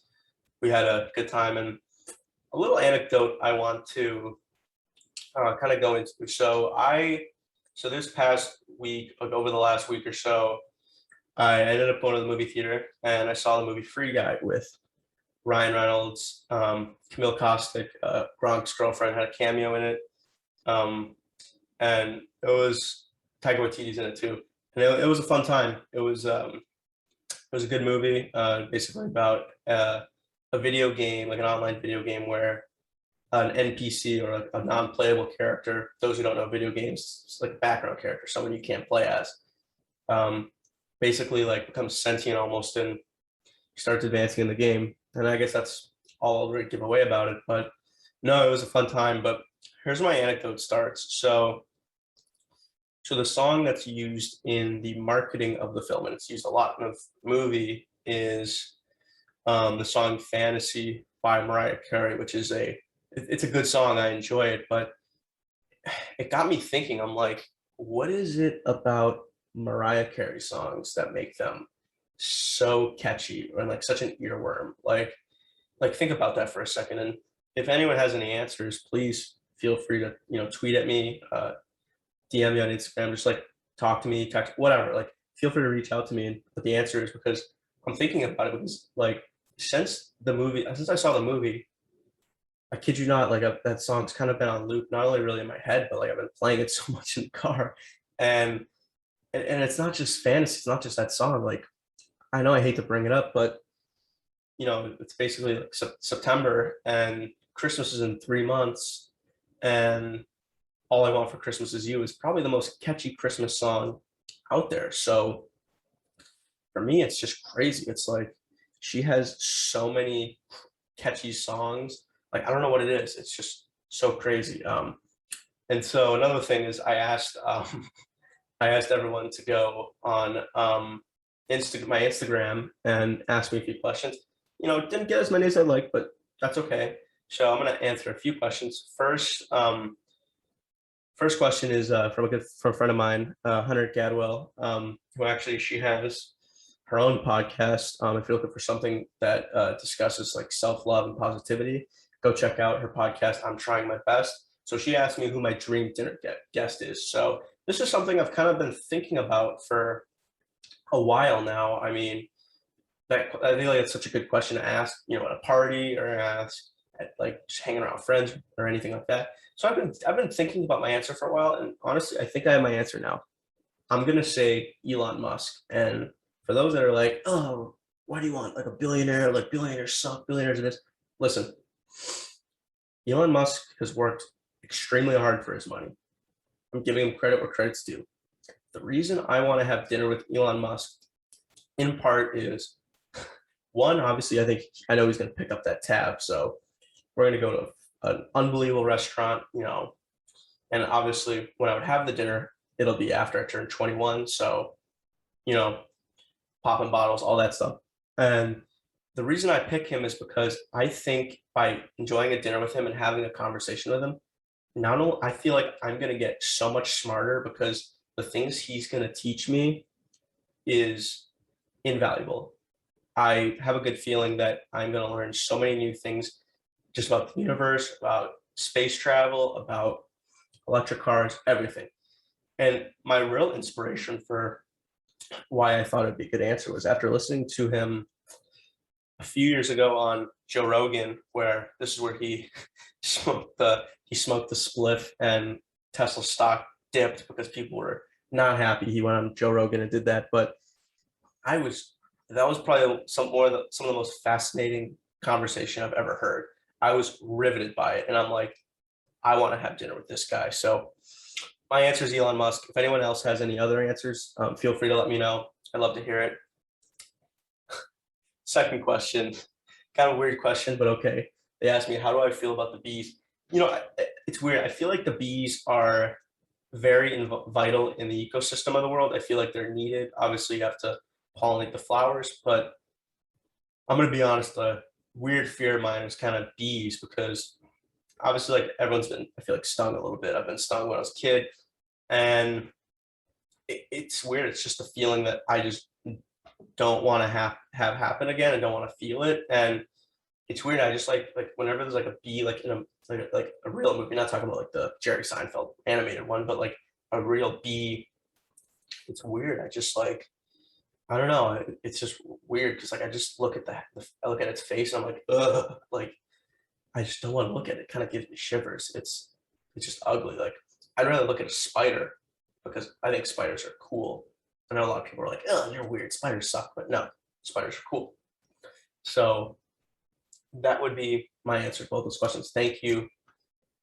had a good time, and a little anecdote I want to kind of go into. So this past week, like over the last week or so, I ended up going to the movie theater and I saw the movie Free Guy with Ryan Reynolds, Camille Kostic, Gronk's girlfriend had a cameo in it, and it was Taika Waititi's in it too, and it was a fun time. It was a good movie, basically about a video game, like an online video game where an NPC or a non-playable character, those who don't know video games, it's like a background character, someone you can't play as, basically like becomes sentient almost and starts advancing in the game. And I guess that's all I'll really give away about it. But no, it was a fun time. But here's where my anecdote starts. So the song that's used in the marketing of the film, and it's used a lot in the movie, is the song "Fantasy" by Mariah Carey, which is it's a good song. I enjoy it, but it got me thinking. I'm like, what is it about Mariah Carey songs that make them so catchy or like such an earworm? Like think about that for a second. And if anyone has any answers, please feel free to tweet at me, DM me on Instagram, just like talk to me, text, whatever. Like feel free to reach out to me. And but the answer is because I'm thinking about it because like since I saw the movie, I kid you not, like that song's kind of been on loop, not only really in my head, but like I've been playing it so much in the car. And it's not just fantasy, it's not just that song. Like I know I hate to bring it up, but it's basically like September and Christmas is in 3 months, and All I Want for Christmas Is You is probably the most catchy Christmas song out there. So for me, it's just crazy. It's like she has so many catchy songs. Like I don't know what it is. It's just so crazy. And so another thing is I asked everyone to go on my Instagram and ask me a few questions. Didn't get as many as I'd like, but that's okay. So I'm gonna answer a few questions. First question is from a friend of mine, Hunter Gadwell, who actually she has her own podcast. If you're looking for something that discusses like self-love and positivity, go check out her podcast. I'm Trying My Best. So she asked me who my dream dinner guest is. So this is something I've kind of been thinking about for a while now. I mean, I think like it's such a good question to ask, at a party or ask at like just hanging around friends or anything like that. So I've been thinking about my answer for a while, and honestly, I think I have my answer now. I'm gonna say Elon Musk. And for those that are like, oh, why do you want like a billionaire? Like billionaires suck, billionaires are this. Listen, Elon Musk has worked extremely hard for his money. I'm giving him credit where credit's due. The reason I want to have dinner with Elon Musk, in part, is one, obviously, I know he's going to pick up that tab. So we're going to go to an unbelievable restaurant, and obviously when I would have the dinner, it'll be after I turn 21. So, popping bottles, all that stuff. And the reason I pick him is because I think by enjoying a dinner with him and having a conversation with him, not only I feel like I'm going to get so much smarter because the things he's going to teach me is invaluable. I have a good feeling that I'm going to learn so many new things just about the universe, about space travel, about electric cars, everything. And my real inspiration for why I thought it'd be a good answer was after listening to him a few years ago on Joe Rogan, where this is where he smoked the spliff and Tesla stock dipped because people were not happy. He went on Joe Rogan and did that, but that was probably some of the most fascinating conversation I've ever heard. I was riveted by it, and I'm like, I want to have dinner with this guy. So my answer is Elon Musk. If anyone else has any other answers, feel free to let me know. I'd love to hear it. Second question, kind of a weird question, but okay. They asked me, how do I feel about the Beast It's weird. I feel like the bees are very vital in the ecosystem of the world. I feel like they're needed. Obviously, you have to pollinate the flowers, but I'm gonna be honest. The weird fear of mine is kind of bees because obviously, like everyone's been, I feel like stung a little bit. I've been stung when I was a kid, and it's weird. It's just a feeling that I just don't want to have happen again. I don't want to feel it, and it's weird. I just like whenever there's like a bee, like in a like a real movie, not talking about like the Jerry Seinfeld animated one, but like a real bee. It's weird. I just like I don't know. It's just weird because like I just look at I look at its face and I'm like, ugh, like I just don't want to look at it. It kind of gives me shivers. It's just ugly. Like I'd rather look at a spider because I think spiders are cool. I know a lot of people are like, oh, you're weird. Spiders suck, but no, spiders are cool. So that would be my answer to both those questions. Thank you.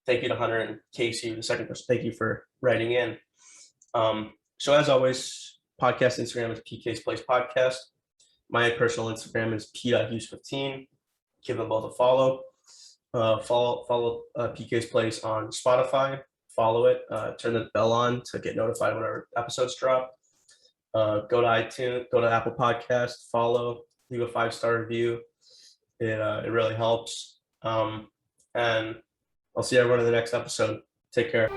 Thank you to Hunter and Casey, the second person. Thank you for writing in. So as always, podcast Instagram is PK's Place Podcast. My personal Instagram is p.hughes15. Give them both a follow. Follow PK's Place on Spotify. Follow it. Turn the bell on to get notified whenever episodes drop. Go to iTunes. Go to Apple Podcast. Follow. Leave a 5-star review. It really helps. And I'll see everyone in the next episode. Take care.